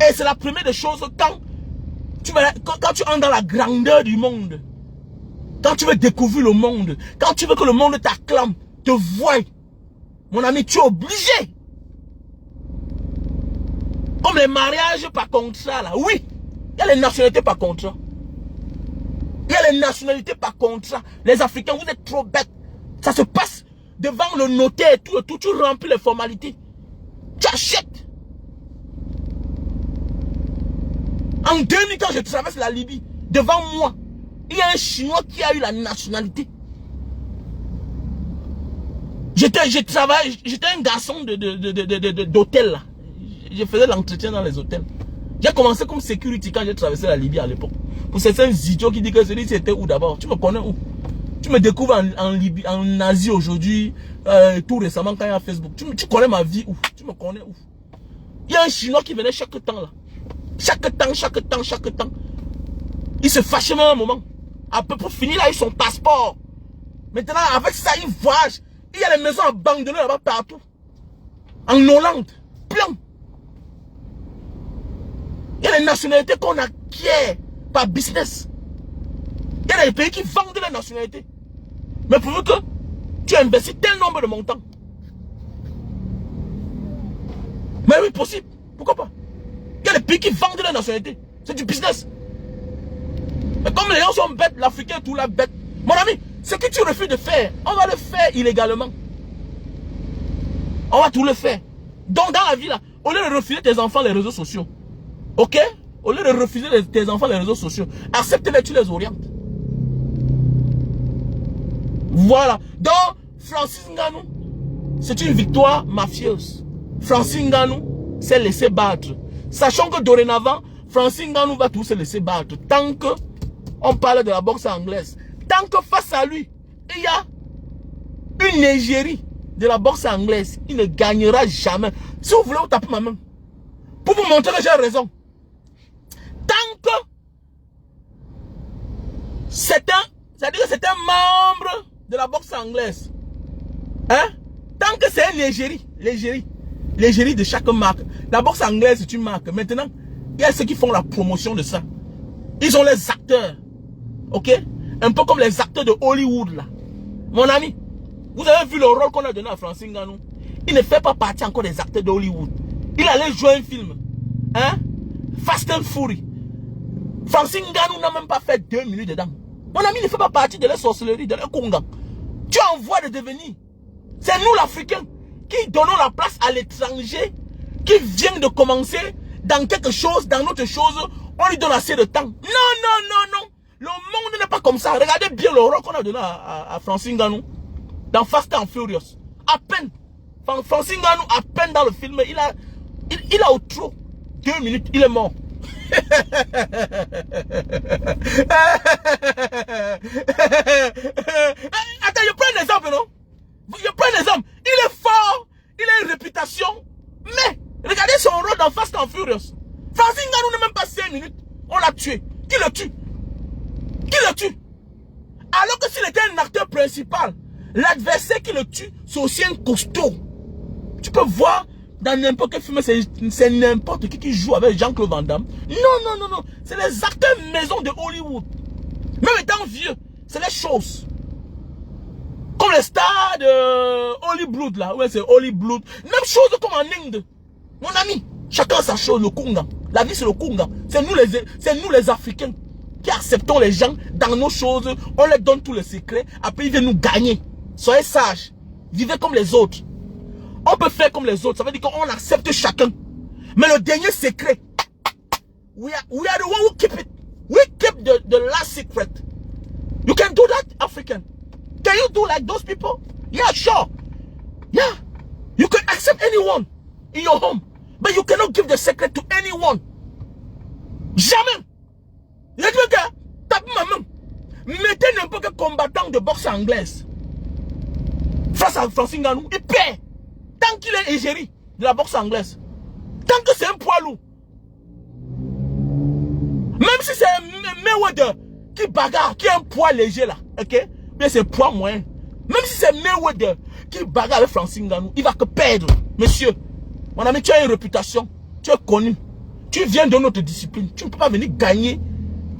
Et c'est la première des choses quand tu entres dans la grandeur du monde. Quand tu veux découvrir le monde. Quand tu veux que le monde t'acclame, te voie. Mon ami, tu es obligé. Comme les mariages par contrat là. Oui, il y a les nationalités par contrat. Il y a les nationalités par contrat. Les Africains, vous êtes trop bêtes. Ça se passe devant le notaire et tout. Tu remplis les formalités. Tu achètes. En 2000, quand je traverse la Libye, devant moi, il y a un Chinois qui a eu la nationalité. J'étais un garçon d'hôtel là. Je faisais l'entretien dans les hôtels. J'ai commencé comme security quand j'ai traversé la Libye à l'époque. Pour certains idiots qui disent que celui c'était où d'abord? Tu me connais où? Tu me découvres en Libye, en Asie aujourd'hui, tout récemment quand il y a Facebook. Tu connais ma vie où? Tu me connais où? Il y a un Chinois qui venait chaque temps là. Chaque temps. Il se fâchait même un moment. Après pour finir là, il a son passeport. Maintenant avec ça, il voyage. Il y a les maisons abandonnées là-bas partout. En Hollande, plein. Il y a les nationalités qu'on acquiert par business. Il y a des pays qui vendent les nationalités. Mais pourvu que tu investis tel nombre de montants. Mais oui, possible. Pourquoi pas? Il y a des pays qui vendent les nationalités. C'est du business. Mais comme les gens sont bêtes, l'Africain est tout là bête. Mon ami, ce que tu refuses de faire, on va le faire illégalement. On va tout le faire. Donc dans la vie là, au lieu de refuser tes enfants les réseaux sociaux, ok? Au lieu de refuser tes enfants les réseaux sociaux, accepte-les, tu les orientes. Voilà. Donc, Francis Ngannou, c'est une victoire mafieuse. Francis Ngannou s'est laissé battre. Sachant que dorénavant, Francis Ngannou va tout se laisser battre. Tant que on parle de la boxe anglaise, tant que face à lui, il y a une égérie de la boxe anglaise, il ne gagnera jamais. Si vous voulez, vous tapez ma main. Pour vous montrer que j'ai raison. Tant que c'est-à-dire que c'est un membre de la boxe anglaise. Hein? Tant que c'est une l'égérie de chaque marque. La boxe anglaise, c'est une marque. Maintenant, il y a ceux qui font la promotion de ça. Ils ont les acteurs. Ok? Un peu comme les acteurs de Hollywood, là. Mon ami, vous avez vu le rôle qu'on a donné à Francis Ngannou? Il ne fait pas partie encore des acteurs de Hollywood. Il allait jouer un film. Hein? Fast and Fury. Francis Ngannou n'a même pas fait 2 minutes dedans. Mon ami ne fait pas partie de la sorcellerie, de la Konga. Tu as en voie de devenir. C'est nous l'Africain qui donnons la place à l'étranger qui vient de commencer dans quelque chose, dans notre chose, on lui donne assez de temps. Non. Le monde n'est pas comme ça. Regardez bien le rôle qu'on a donné à Francis Ngannou dans Fast and Furious. À peine. Francis Ngannou, à peine dans le film, il a au trop 2 minutes, il est mort. Attends, je prends un exemple, non? Je prends un exemple. Il est fort, il a une réputation, mais regardez son rôle dans Fast and Furious. Francis Ngannou n'a même pas 5 minutes. On l'a tué. Qui le tue? Alors que s'il était un acteur principal, l'adversaire qui le tue, c'est aussi un costaud. Tu peux voir dans n'importe quel film, c'est n'importe qui joue avec Jean-Claude Van Damme. Non. C'est les acteurs maison de Hollywood. Même étant vieux, c'est les choses. Comme les stars de Hollywood là. Ouais, c'est Hollywood. Même chose comme en Inde. Mon ami, chacun sa chose, le Kunga. La vie c'est le Kunga. C'est nous les Africains qui acceptons les gens dans nos choses. On leur donne tous les secrets. Après ils viennent nous gagner. Soyez sages. Vivez comme les autres. On peut faire comme les autres. Ça veut dire qu'on accepte chacun. Mais le dernier secret, we are the one who keep it. We keep the last secret. You can do that, African. Can you do like those people? Yeah, sure. Yeah. You can accept anyone in your home. But you cannot give the secret to anyone. Jamais. Tape ma main. Mettez n'importe quel combattant de boxe anglaise face à Francis Ngannou, il perd. Tant qu'il est égérie de la boxe anglaise. Tant que c'est un poids lourd. Même si c'est un Mayweather qui bagarre, qui a un poids léger là, ok? Mais c'est poids moyen. Même si c'est Mayweather qui bagarre avec Francis Ngannou, il va que perdre. Monsieur, mon ami, tu as une réputation. Tu es connu. Tu viens de notre discipline. Tu ne peux pas venir gagner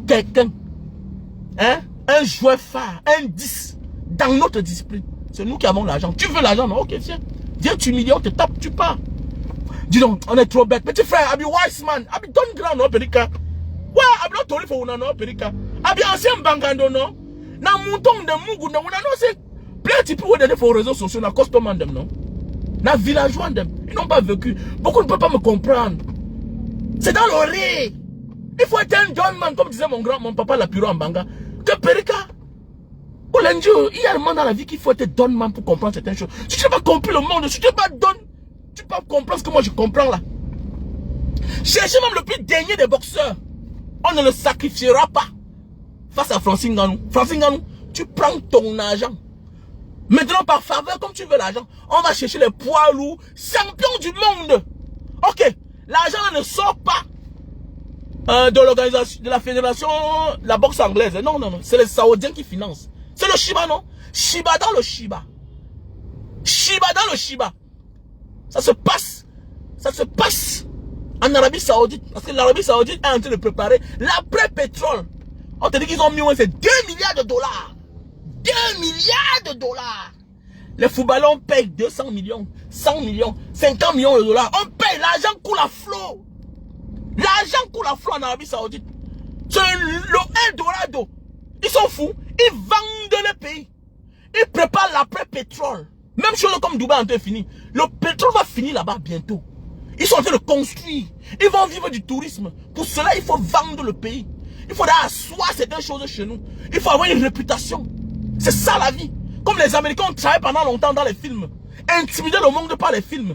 quelqu'un. Hein? Un joueur phare, un 10 dans notre discipline. C'est nous qui avons l'argent. Tu veux l'argent, non? Ok, viens. Viens t'humilier, on te tape, tu pars. Dis donc, on est trop bête. Petit frère, Abi wise man, Abi don grand no perika. Ouais, Abi no tori fo una no perika. Abi ancien bangando no. Na mouton de mugu na una no c'est plein de people de les réseaux sociaux na customer dem non. Na villageois, ils n'ont pas vécu. Beaucoup ne peuvent pas me comprendre. C'est dans l'oreille. Il faut être un John man, comme disait mon papa Lapiro en Banga. Que Perika. Ou lundi, il y a un moment dans la vie qu'il faut être Don man pour comprendre certaines choses. Si tu n'as pas compris le monde, si tu n'es pas Don, tu peux pas comprendre ce que moi je comprends là. Cherchez même le plus dernier des boxeurs. On ne le sacrifiera pas face à Francine Ngannou. Francine Ngannou, tu prends ton argent. Maintenant, par faveur, comme tu veux l'argent, on va chercher les poids lourds, champions du monde. Ok, l'argent ne sort pas de l'organisation, de la fédération, de la boxe anglaise. Non, non, non, c'est les Saoudiens qui financent. C'est le Shiba, non? Shiba dans le Shiba. Shiba dans le Shiba. Ça se passe en Arabie Saoudite. Parce que l'Arabie Saoudite est en train de préparer l'après-pétrole. On te dit qu'ils ont mis c'est 2 milliards de dollars. 2 milliards de dollars. Les footballeurs, on paye 200 millions, 100 millions, 50 millions de dollars. On paye, l'argent coule à flot. L'argent coule à flot en Arabie Saoudite. C'est le Eldorado. Ils sont fous. Ils vendent le pays. Ils préparent l'après-pétrole. Même chose comme Dubaï en train de finir. Le pétrole va finir là-bas bientôt. Ils sont en train de construire. Ils vont vivre du tourisme. Pour cela, il faut vendre le pays. Il faudra asseoir certaines choses chez nous. Il faut avoir une réputation. C'est ça la vie. Comme les Américains ont travaillé pendant longtemps dans les films. Intimider le monde par les films.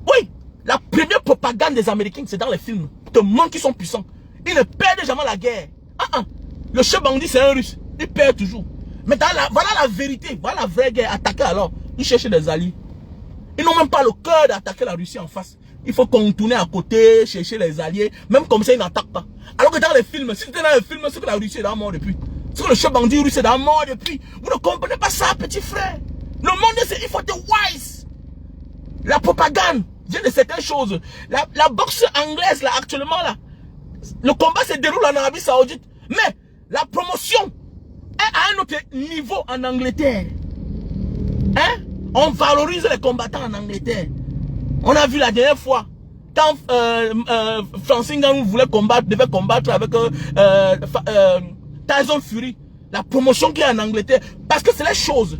Oui, la première propagande des Américains, c'est dans les films. Ils te montrent qu'ils sont puissants. Ils ne perdent jamais la guerre. Le chef bandit, c'est un Russe. Il perd toujours. Mais voilà la vérité. Voilà la vraie guerre. Attaquer alors. Ils cherchent des alliés. Ils n'ont même pas le cœur d'attaquer la Russie en face. Il faut contourner à côté, chercher les alliés. Même comme ça, ils n'attaquent pas. Alors que dans les films, si tu es dans les films, c'est que la Russie est dans mort depuis. C'est que le chef bandit russe est dans mort depuis. Vous ne comprenez pas ça, petit frère. Le monde, il faut être wise. La propagande vient de certaines choses. La boxe anglaise, là, actuellement, là, le combat se déroule en Arabie Saoudite. Mais la promotion est à un autre niveau en Angleterre. Hein? On valorise les combattants en Angleterre. On a vu la dernière fois, quand Francine Ngannou devait combattre avec Tyson Fury, la promotion qui est en Angleterre, parce que c'est les choses.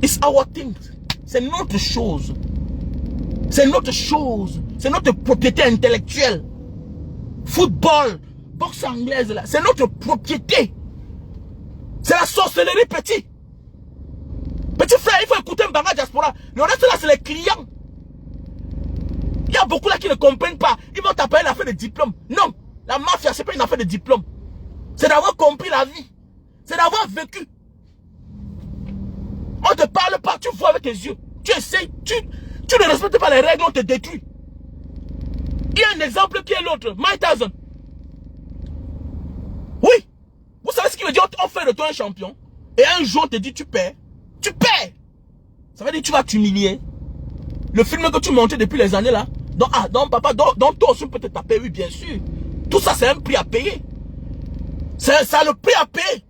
It's our thing. C'est notre chose. C'est notre chose. C'est notre propriété intellectuelle. Football, boxe anglaise, là, c'est notre propriété. C'est la sorcellerie, petit. Petit frère, il faut écouter Mbanga Diaspora. Le reste là, c'est les clients. Il y a beaucoup là qui ne comprennent pas. Ils vont t'appeler une affaire de diplôme. Non, la mafia, c'est pas une affaire de diplôme. C'est d'avoir compris la vie. C'est d'avoir vécu. On te parle pas, tu vois avec tes yeux. Tu essayes, tu ne respectes pas les règles, on te détruit. Il y a un exemple qui est l'autre, Mike Tyson. Oui, vous savez ce qu'il veut dire, on fait de toi un champion. Et un jour, on te dit, tu perds. Tu perds. Ça veut dire que tu vas t'humilier. Le film que tu montais depuis les années là. Donc papa, donc toi aussi peut te taper, oui bien sûr. Tout ça c'est un prix à payer. C'est le prix à payer.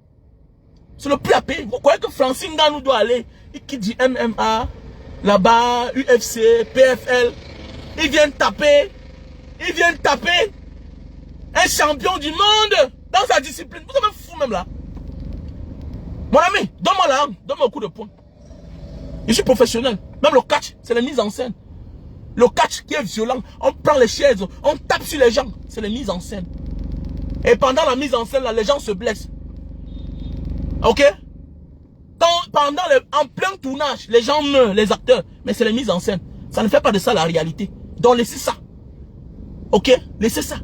C'est le prix à payer. Vous croyez que Francine Ngannou doit aller, qui dit MMA, là-bas, UFC, PFL. Ils viennent taper. Ils viennent taper un champion du monde dans sa discipline. Vous êtes même fou même là. Mon ami, donne-moi la langue, donne-moi un coup de poing. Je suis professionnel. Même le catch, c'est la mise en scène. Le catch qui est violent, on prend les chaises, on tape sur les gens. C'est la mise en scène. Et pendant la mise en scène, là, les gens se blessent. Ok? En plein tournage, les gens meurent, les acteurs. Mais c'est la mise en scène. Ça ne fait pas de ça la réalité. Donc laissez ça. Ok? Laissez ça.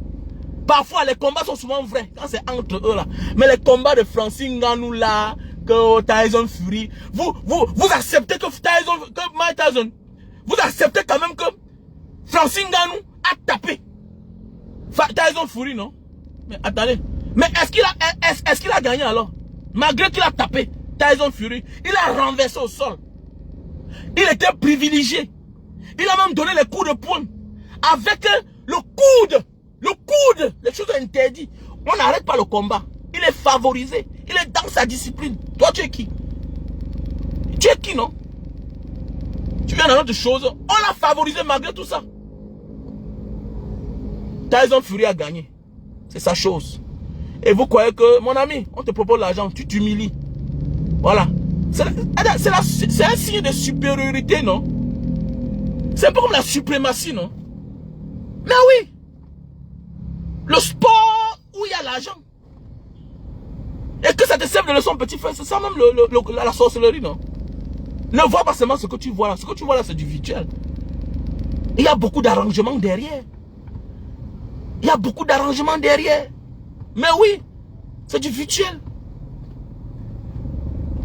Parfois, les combats sont souvent vrais. Quand c'est entre eux là. Mais les combats de Francine Ngannou là, que Tyson Fury, vous acceptez que Mike Tyson, vous acceptez quand même que Francine Ngannou a tapé Tyson Fury, non? Mais attendez. Mais est-ce qu'il a gagné alors? Malgré qu'il a tapé Tyson Fury, il a renversé au sol. Il était privilégié. Il a même donné les coups de poing. Avec le coude, les choses interdites. On n'arrête pas le combat. Il est favorisé. Il est dans sa discipline. Toi, tu es qui? Tu es qui, non? Tu viens dans autre chose. On l'a favorisé malgré tout ça. Tyson Fury a gagné. C'est sa chose. Et vous croyez que, mon ami, on te propose l'argent, tu t'humilies. Voilà. C'est un signe de supériorité, non? C'est un peu comme la suprématie, non? Mais oui! Le sport où il y a l'argent. Et que ça te serve de leçon, petit frère, c'est ça même la sorcellerie, non? Ne vois pas seulement ce que tu vois là. Ce que tu vois là, c'est du virtuel. Il y a beaucoup d'arrangements derrière. Il y a beaucoup d'arrangements derrière. Mais oui, c'est du virtuel.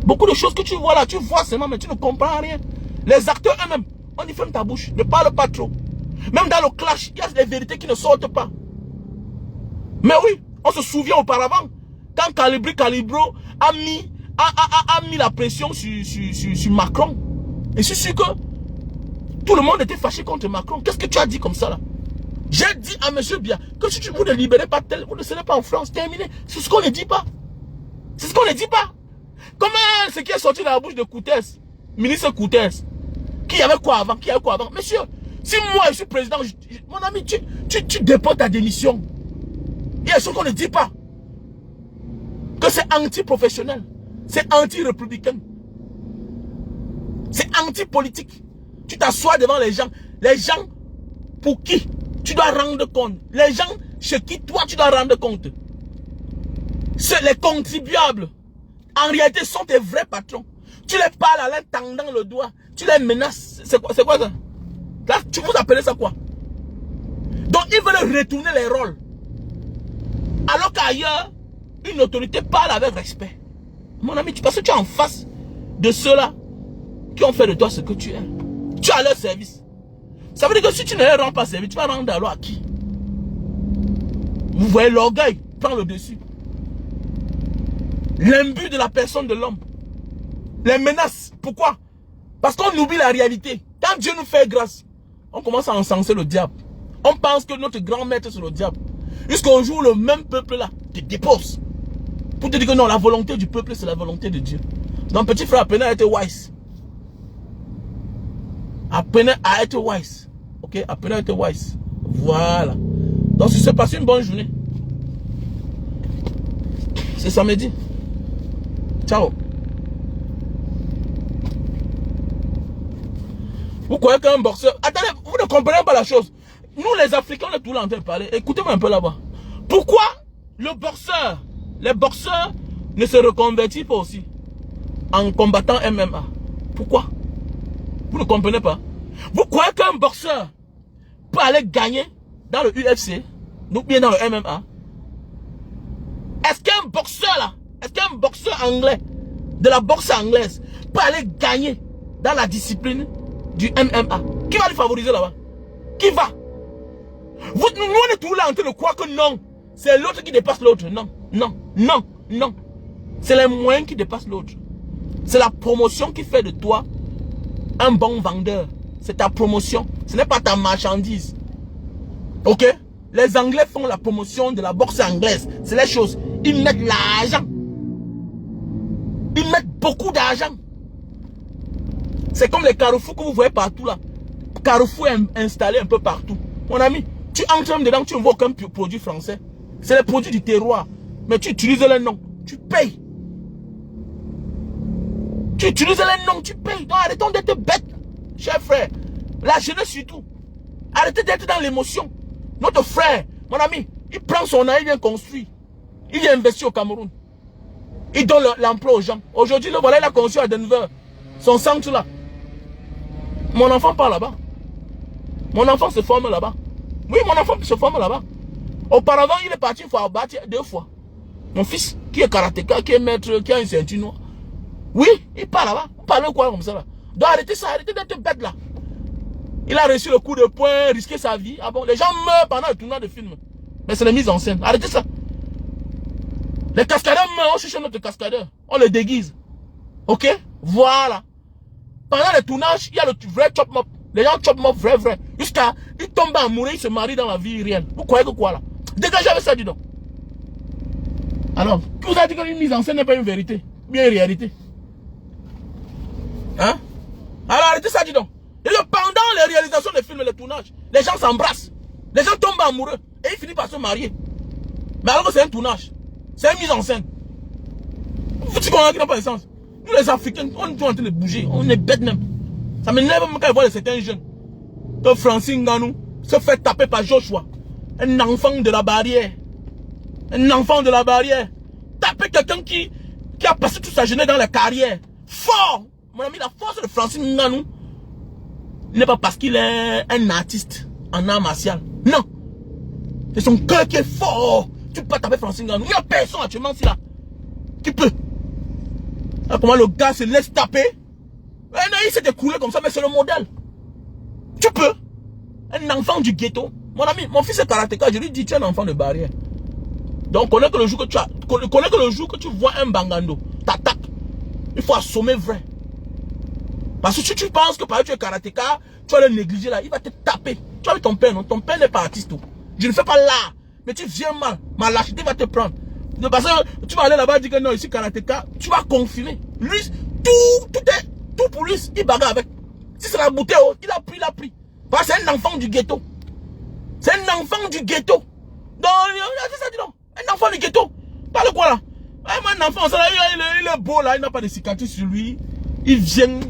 Beaucoup de choses que tu vois là, tu vois seulement, mais tu ne comprends rien. Les acteurs eux-mêmes, on dit ferme ta bouche, ne parle pas trop. Même dans le clash, il y a des vérités qui ne sortent pas. Mais oui, on se souvient auparavant, quand Calibro a mis la pression sur Macron. Et je suis sûr que tout le monde était fâché contre Macron. Qu'est-ce que tu as dit comme ça là? J'ai dit à M. Bia que si vous ne libérez pas tel, vous ne serez pas en France, terminé. C'est ce qu'on ne dit pas. C'est ce qu'on ne dit pas. Comment ce qui est sorti de la bouche de Koutès, ministre Koutès, qui avait quoi avant, Monsieur, si moi je suis président, mon ami, tu déposes ta démission. Il y a des choses qu'on ne dit pas. Que c'est anti-professionnel. C'est anti-républicain. C'est anti-politique. Tu t'assois devant les gens. Les gens pour qui tu dois rendre compte. Les gens chez qui toi tu dois rendre compte. C'est les contribuables. En réalité, sont tes vrais patrons. Tu les parles à leur tendant le doigt. Tu les menaces. C'est quoi ça? Là, tu vous appelez ça quoi? Donc, ils veulent retourner les rôles. Alors qu'ailleurs, une autorité parle avec respect. Mon ami, parce que tu es en face de ceux-là qui ont fait de toi ce que tu es. Tu es à leur service. Ça veut dire que si tu ne les rends pas service, tu vas rendre alors à qui? Vous voyez, l'orgueil prend le dessus. L'imbu de la personne de l'homme. Les menaces. Pourquoi? Parce qu'on oublie la réalité. Quand Dieu nous fait grâce, on commence à encenser le diable. On pense que notre grand maître c'est le diable. Jusqu'au jour où le même peuple là te dépose. Pour te dire que non, la volonté du peuple c'est la volonté de Dieu. Donc petit frère, apprenez à être wise. Apprenez à être wise. Ok? Apprenez à être wise. Voilà. Donc si c'est passé une bonne journée. C'est samedi. Ciao. Vous croyez qu'un boxeur... Attendez, vous ne comprenez pas la chose. Nous les Africains, on est tout là en train de parler. Écoutez-moi un peu là-bas. Pourquoi les boxeurs ne se reconvertissent pas aussi en combattant MMA? Pourquoi? Vous ne comprenez pas? Vous croyez qu'un boxeur peut aller gagner dans le UFC, ou bien dans le MMA? Est-ce qu'un boxeur là, est-ce qu'un boxeur anglais, de la boxe anglaise, peut aller gagner dans la discipline du MMA? Qui va le favoriser là-bas? Qui va? Nous on est tous là en train de croire que non, c'est l'autre qui dépasse l'autre. Non, non, non, non. C'est les moyens qui dépassent l'autre. C'est la promotion qui fait de toi un bon vendeur. C'est ta promotion. Ce n'est pas ta marchandise. Ok? Les Anglais font la promotion de la boxe anglaise. C'est les choses. Ils mettent l'argent. Ils mettent beaucoup d'argent. C'est comme les carrefours que vous voyez partout là. Carrefour est installé un peu partout. Mon ami, tu entres dedans, tu ne vois aucun produit français. C'est les produits du terroir. Mais tu utilises les noms. Tu payes. Tu utilises les noms, tu payes. Donc arrêtons d'être bêtes, cher frère. La jeunesse surtout. Arrêtez d'être dans l'émotion. Notre frère, mon ami, il prend son âge, il vient construire. Il vient investir au Cameroun. Il donne l'emploi aux gens. Aujourd'hui, le voilà, il a construit à Denver. Son centre là. Mon enfant part là-bas. Mon enfant se forme là-bas. Oui, mon enfant se forme là-bas. Auparavant, il est parti il faut abattre 2 fois. Mon fils, qui est karatéka, qui est maître, qui a une ceinture noire. Oui, il part là-bas. Vous parlez quoi comme ça là? Donc arrêtez ça, arrêtez d'être bête là. Il a reçu le coup de poing, risqué sa vie. Ah bon, les gens meurent pendant le tournoi de film. Mais c'est la mise en scène. Arrêtez ça. Les cascadeurs meurent, on cherche notre cascadeur. On le déguise. Ok? Voilà. Pendant le tournage, il y a le vrai chop mop. Les gens chop mop vrai. Jusqu'à, ils tombent amoureux, ils se marient dans la vie réelle. Vous croyez que quoi là? Dégagez avec ça, dis donc. Alors, qui vous a dit qu'une mise en scène n'est pas une vérité? Bien une réalité. Hein? Alors arrêtez ça, dis donc. Et pendant les réalisations des films et les tournages, les gens s'embrassent. Les gens tombent amoureux. Et ils finissent par se marier. Mais alors que c'est un tournage. C'est une mise en scène. Vous dites qu'on n'a pas de sens. Nous les Africains, on est toujours en train de bouger. On est bêtes même. Ça m'énerve même quand je vois certains jeunes. Que Francine Ngannou se fait taper par Joshua. Un enfant de la barrière. Un enfant de la barrière. Taper quelqu'un qui a passé toute sa jeunesse dans la carrière. Fort. Mon ami, la force de Francine Ngannou n'est pas parce qu'il est un artiste en art martial. Non. C'est son cœur qui est fort. Tu peux pas taper Francine Ngannou. Il n'y a personne actuellement ici là qui peut. Là, comment le gars se laisse taper. Non, il s'est écoulé comme ça, mais c'est le modèle. Tu peux. Un enfant du ghetto. Mon ami, mon fils est karatéka, je lui dis tu es un enfant de barrière. Donc connais que le jour que tu vois un bangando, t'attaques. Il faut assommer vrai. Parce que si tu penses que par exemple tu es karatéka, tu vas le négliger là, il va te taper. Tu as vu ton père, non? Ton père n'est pas artiste. Je ne fais pas l'art. Mais tu viens mal. Ma lâcheté va te prendre. Parce que tu vas aller là-bas et dire que non, ici karatéka, tu vas confirmer. Lui, tout pour lui, il bagarre avec. Si c'est la bouteille, il a pris. Parce que c'est un enfant du ghetto. C'est un enfant du ghetto. Donc, c'est ça, dis donc. Un enfant du ghetto. Parle quoi là? Un enfant, ça, il est beau là, il n'a pas de cicatrices sur lui. Il vient,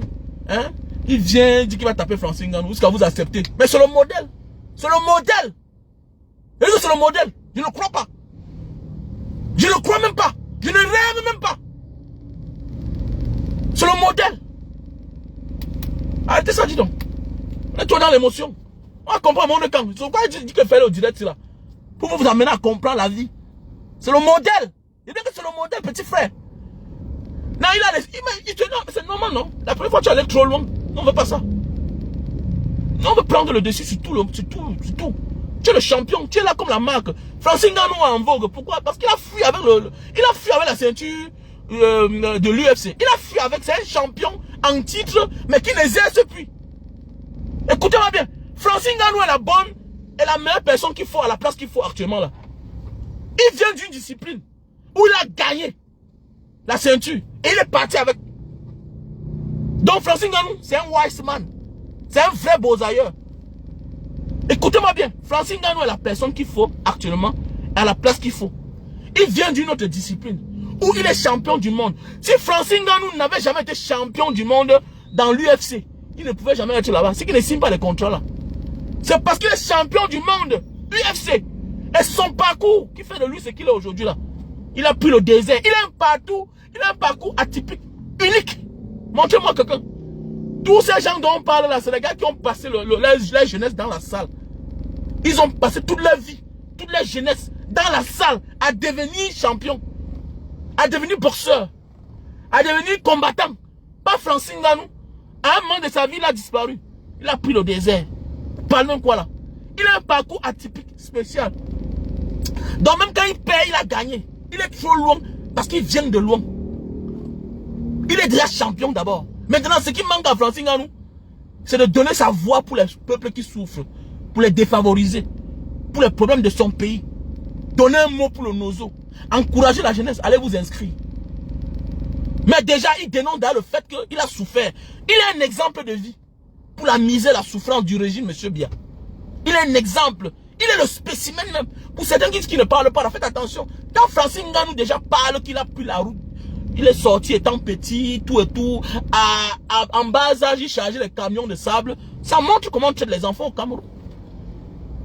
hein? Il vient dire qu'il va taper Francine Ngannou. Est-ce que vous acceptez? Mais c'est le modèle. C'est le modèle. Et c'est le modèle. Je ne crois pas. Je ne crois même pas. Je ne rêve même pas. C'est le modèle. Arrêtez ça, dis donc. On est trop dans l'émotion. On va comprendre mon camp. C'est pourquoi je dis que faire le direct là. Pour vous amener à comprendre la vie. C'est le modèle. Je dis que c'est le modèle, petit frère. Non, il a les... c'est normal, non? La première fois, tu allais trop loin. Non, on veut pas ça. Non, on veut prendre le dessus sur tout. Tu es le champion. Tu es là comme la marque. Francine Ngannou est en vogue. Pourquoi? Parce qu'il a fui avec il a fui avec la ceinture de l'UFC. Il a fui avec... C'est un champion en titre, mais qui n'exerce plus. Écoutez-moi bien. Francine Ngannou est la bonne et la meilleure personne qu'il faut à la place qu'il faut actuellement là. Il vient d'une discipline où il a gagné la ceinture et il est parti avec. Donc Francine Ngannou, c'est un wise man. C'est un vrai beau-ailleurs. Écoutez-moi bien. Francine Ngannou est la personne qu'il faut actuellement à la place qu'il faut. Il vient d'une autre discipline où il est champion du monde. Si Francine Ngannou n'avait jamais été champion du monde dans l'UFC, il ne pouvait jamais être là-bas. C'est qu'il ne signe pas les contrats là. C'est parce qu'il est champion du monde UFC. Et c'est son parcours qui fait de lui ce qu'il est aujourd'hui là. Il a pris le désert. Il a un parcours atypique, unique. Montrez-moi quelqu'un. Tous ces gens dont on parle là, c'est les gars qui ont passé la jeunesse dans la salle. Ils ont passé toute leur vie, toute leur jeunesse dans la salle à devenir champion, à devenir boxeur, à devenir combattant. Pas Francine Ngannou. À un moment de sa vie, il a disparu. Il a pris le désert. Parlons quoi là? Il a un parcours atypique, spécial. Donc même quand il perd, il a gagné. Il est trop loin parce qu'il vient de loin. Il est déjà champion d'abord. Maintenant, ce qui manque à Francine Ngannou, c'est de donner sa voix pour les peuples qui souffrent, pour les défavoriser, pour les problèmes de son pays. Donner un mot pour le nozo. Encourager la jeunesse, allez vous inscrire. Mais déjà, il dénonce le fait qu'il a souffert. Il est un exemple de vie pour la misère, la souffrance du régime, monsieur Bia. Il est un exemple. Il est le spécimen même. Pour certains qui ne parlent pas, faites attention. Quand Francine Ngannou déjà parle qu'il a pris la route, il est sorti étant petit, tout et tout. En bas âge, il chargeait les camions de sable. Ça montre comment traite les enfants au Cameroun.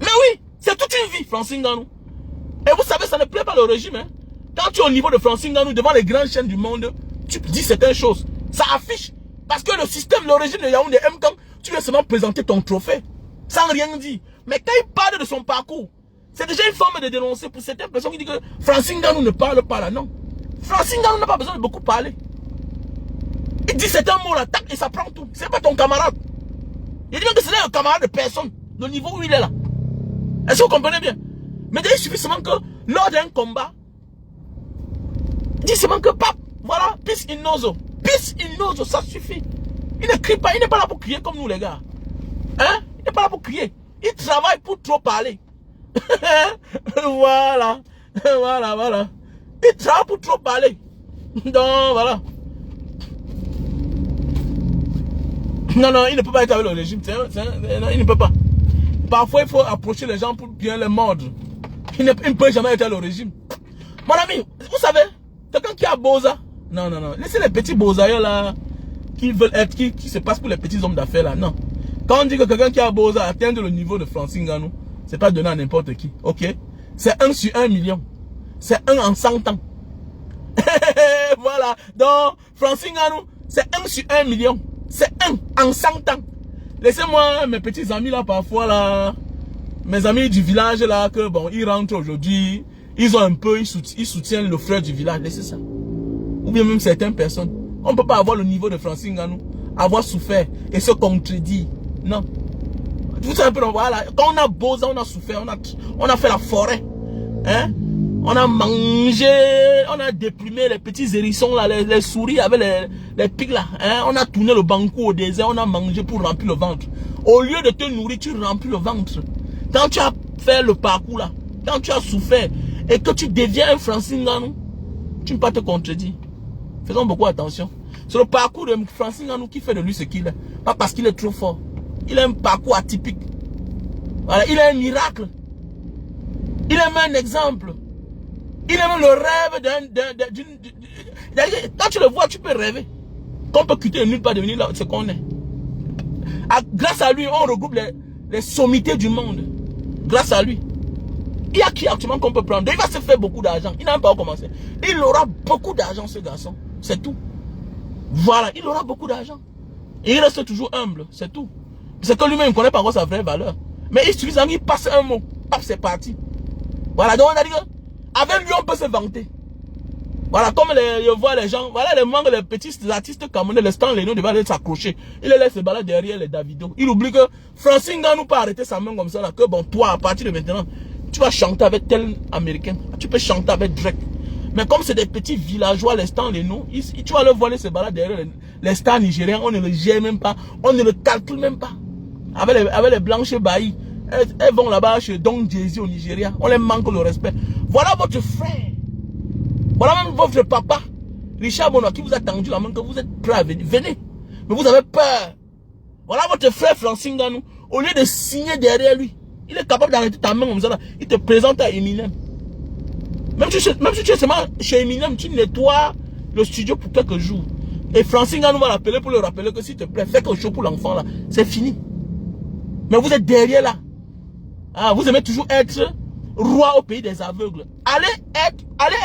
Mais oui, c'est toute une vie, Francine Ngannou. Et vous savez, ça ne plaît pas le régime. Hein. Quand tu es au niveau de Francine Ngannou, devant les grandes chaînes du monde, tu dis certaines choses. Ça affiche. Parce que le système, le régime de Yaoundé aime quand tu viens seulement présenter ton trophée. Sans rien dire. Mais quand il parle de son parcours, c'est déjà une forme de dénoncer pour certaines personnes qui disent que Francine Ngannou ne parle pas là. Non. Francine Ngannou n'a pas besoin de beaucoup parler. Il dit certains mots là, tac, et ça prend tout. C'est pas ton camarade. Il dit même que c'est un camarade de personne. Le niveau où il est là. Est-ce que vous comprenez bien? Mais il suffit seulement que lors d'un combat, il dit seulement que pape, voilà, peace in nozo. Peace in nozo, ça suffit. Il ne crie pas, il n'est pas là pour crier comme nous les gars. Hein? Il n'est pas là pour crier. Il travaille pour trop parler. Voilà. Voilà. Il travaille pour trop parler. Donc voilà. Non, il ne peut pas être avec le régime. Non, il ne peut pas. Parfois, il faut approcher les gens pour bien les mordre. Il ne peut jamais être avec le régime. Mon ami, vous savez, quelqu'un qui a Boza Non, non, non. Laissez les petits beaux-ailleurs là, qui veulent être, qui se passent pour les petits hommes d'affaires là. Non. Quand on dit que quelqu'un qui a beaux à atteindre le niveau de Francine Ngannou, c'est pas donné à n'importe qui. Ok? C'est 1 sur 1 million. C'est 1 en 100 ans. Voilà. Donc, Francine Ngannou, c'est 1 sur 1 million. C'est 1 en 100 ans. Laissez-moi, mes petits amis là, parfois là, mes amis du village là, que bon, ils rentrent aujourd'hui, ils ont un peu, ils soutiennent le frère du village. Laissez ça. Ou bien même certaines personnes. On ne peut pas avoir le niveau de Francine Ngannou, avoir souffert et se contredire. Non. Tout simplement, voilà. Quand on a beau, on a souffert, on a fait la forêt. Hein? On a mangé, on a déprimé les petits hérissons là, les souris avec les pics là. Hein? On a tourné le banco au désert, on a mangé pour remplir le ventre. Au lieu de te nourrir, tu remplis le ventre. Quand tu as fait le parcours là, quand tu as souffert et que tu deviens un Francine Ngannou, tu ne peux pas te contredire. Faisons beaucoup attention. C'est le parcours de Francine Ngannou qui fait de lui ce qu'il est. Pas parce qu'il est trop fort. Il a un parcours atypique. Voilà, il a un miracle. Il a même un exemple. Il a même le rêve d'une... Quand tu le vois, tu peux rêver. Qu'on peut quitter nulle part, devenir là ce qu'on est. Grâce à lui, on regroupe les sommités du monde. Grâce à lui. Il y a qui actuellement qu'on peut prendre? Il va se faire beaucoup d'argent. Il n'a même pas commencé. Il aura beaucoup d'argent, ce garçon. C'est tout. Voilà, il aura beaucoup d'argent. Et il reste toujours humble, c'est tout. C'est que lui-même ne connaît pas encore sa vraie valeur. Mais il suffit qu'il passe un mot. Hop, c'est parti. Voilà, donc on a dit que avec lui, on peut se vanter. Voilà, comme je vois les gens, voilà les petits artistes camerounais, les stands, les noms devant s'accrocher. Il les laisse se balader derrière les Davido. Il oublie que Francine Ngannou pas arrêter sa main comme ça, là, que bon, toi, à partir de maintenant, tu vas chanter avec tel Américain. Tu peux chanter avec Drake. Mais comme c'est des petits villageois, les stands, les noms, tu vas leur voler se balader derrière les stars nigériens, on ne le gère même pas, on ne le calcule même pas. Avec les blanches baillis, elles vont là-bas chez Don Jay-Z au Nigeria, on les manque le respect. Voilà votre frère. Voilà même votre papa, Richard Bono, qui vous a tendu la main, que vous êtes prêt à venir. Venez. Mais vous avez peur. Voilà votre frère Francine Ngannou. Au lieu de signer derrière lui, il est capable d'arrêter ta main comme ça. Là. Il te présente à Eminem. Même si tu es seulement chez Eminem, tu nettoies le studio pour quelques jours. Et Francine Ngannou va l'appeler pour le rappeler que s'il te plaît, fais quelque chose pour l'enfant là. C'est fini. Mais vous êtes derrière là. Ah, vous aimez toujours être roi au pays des aveugles. Allez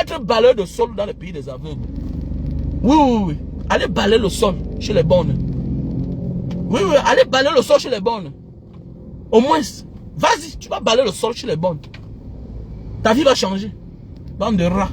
être balayeur de sol dans le pays des aveugles. Oui, oui, oui. Allez balayer le sol chez les bonnes. Oui, oui, allez balayer le sol chez les bonnes. Au moins, vas-y, tu vas balayer le sol chez les bonnes. Ta vie va changer. Bande de rats.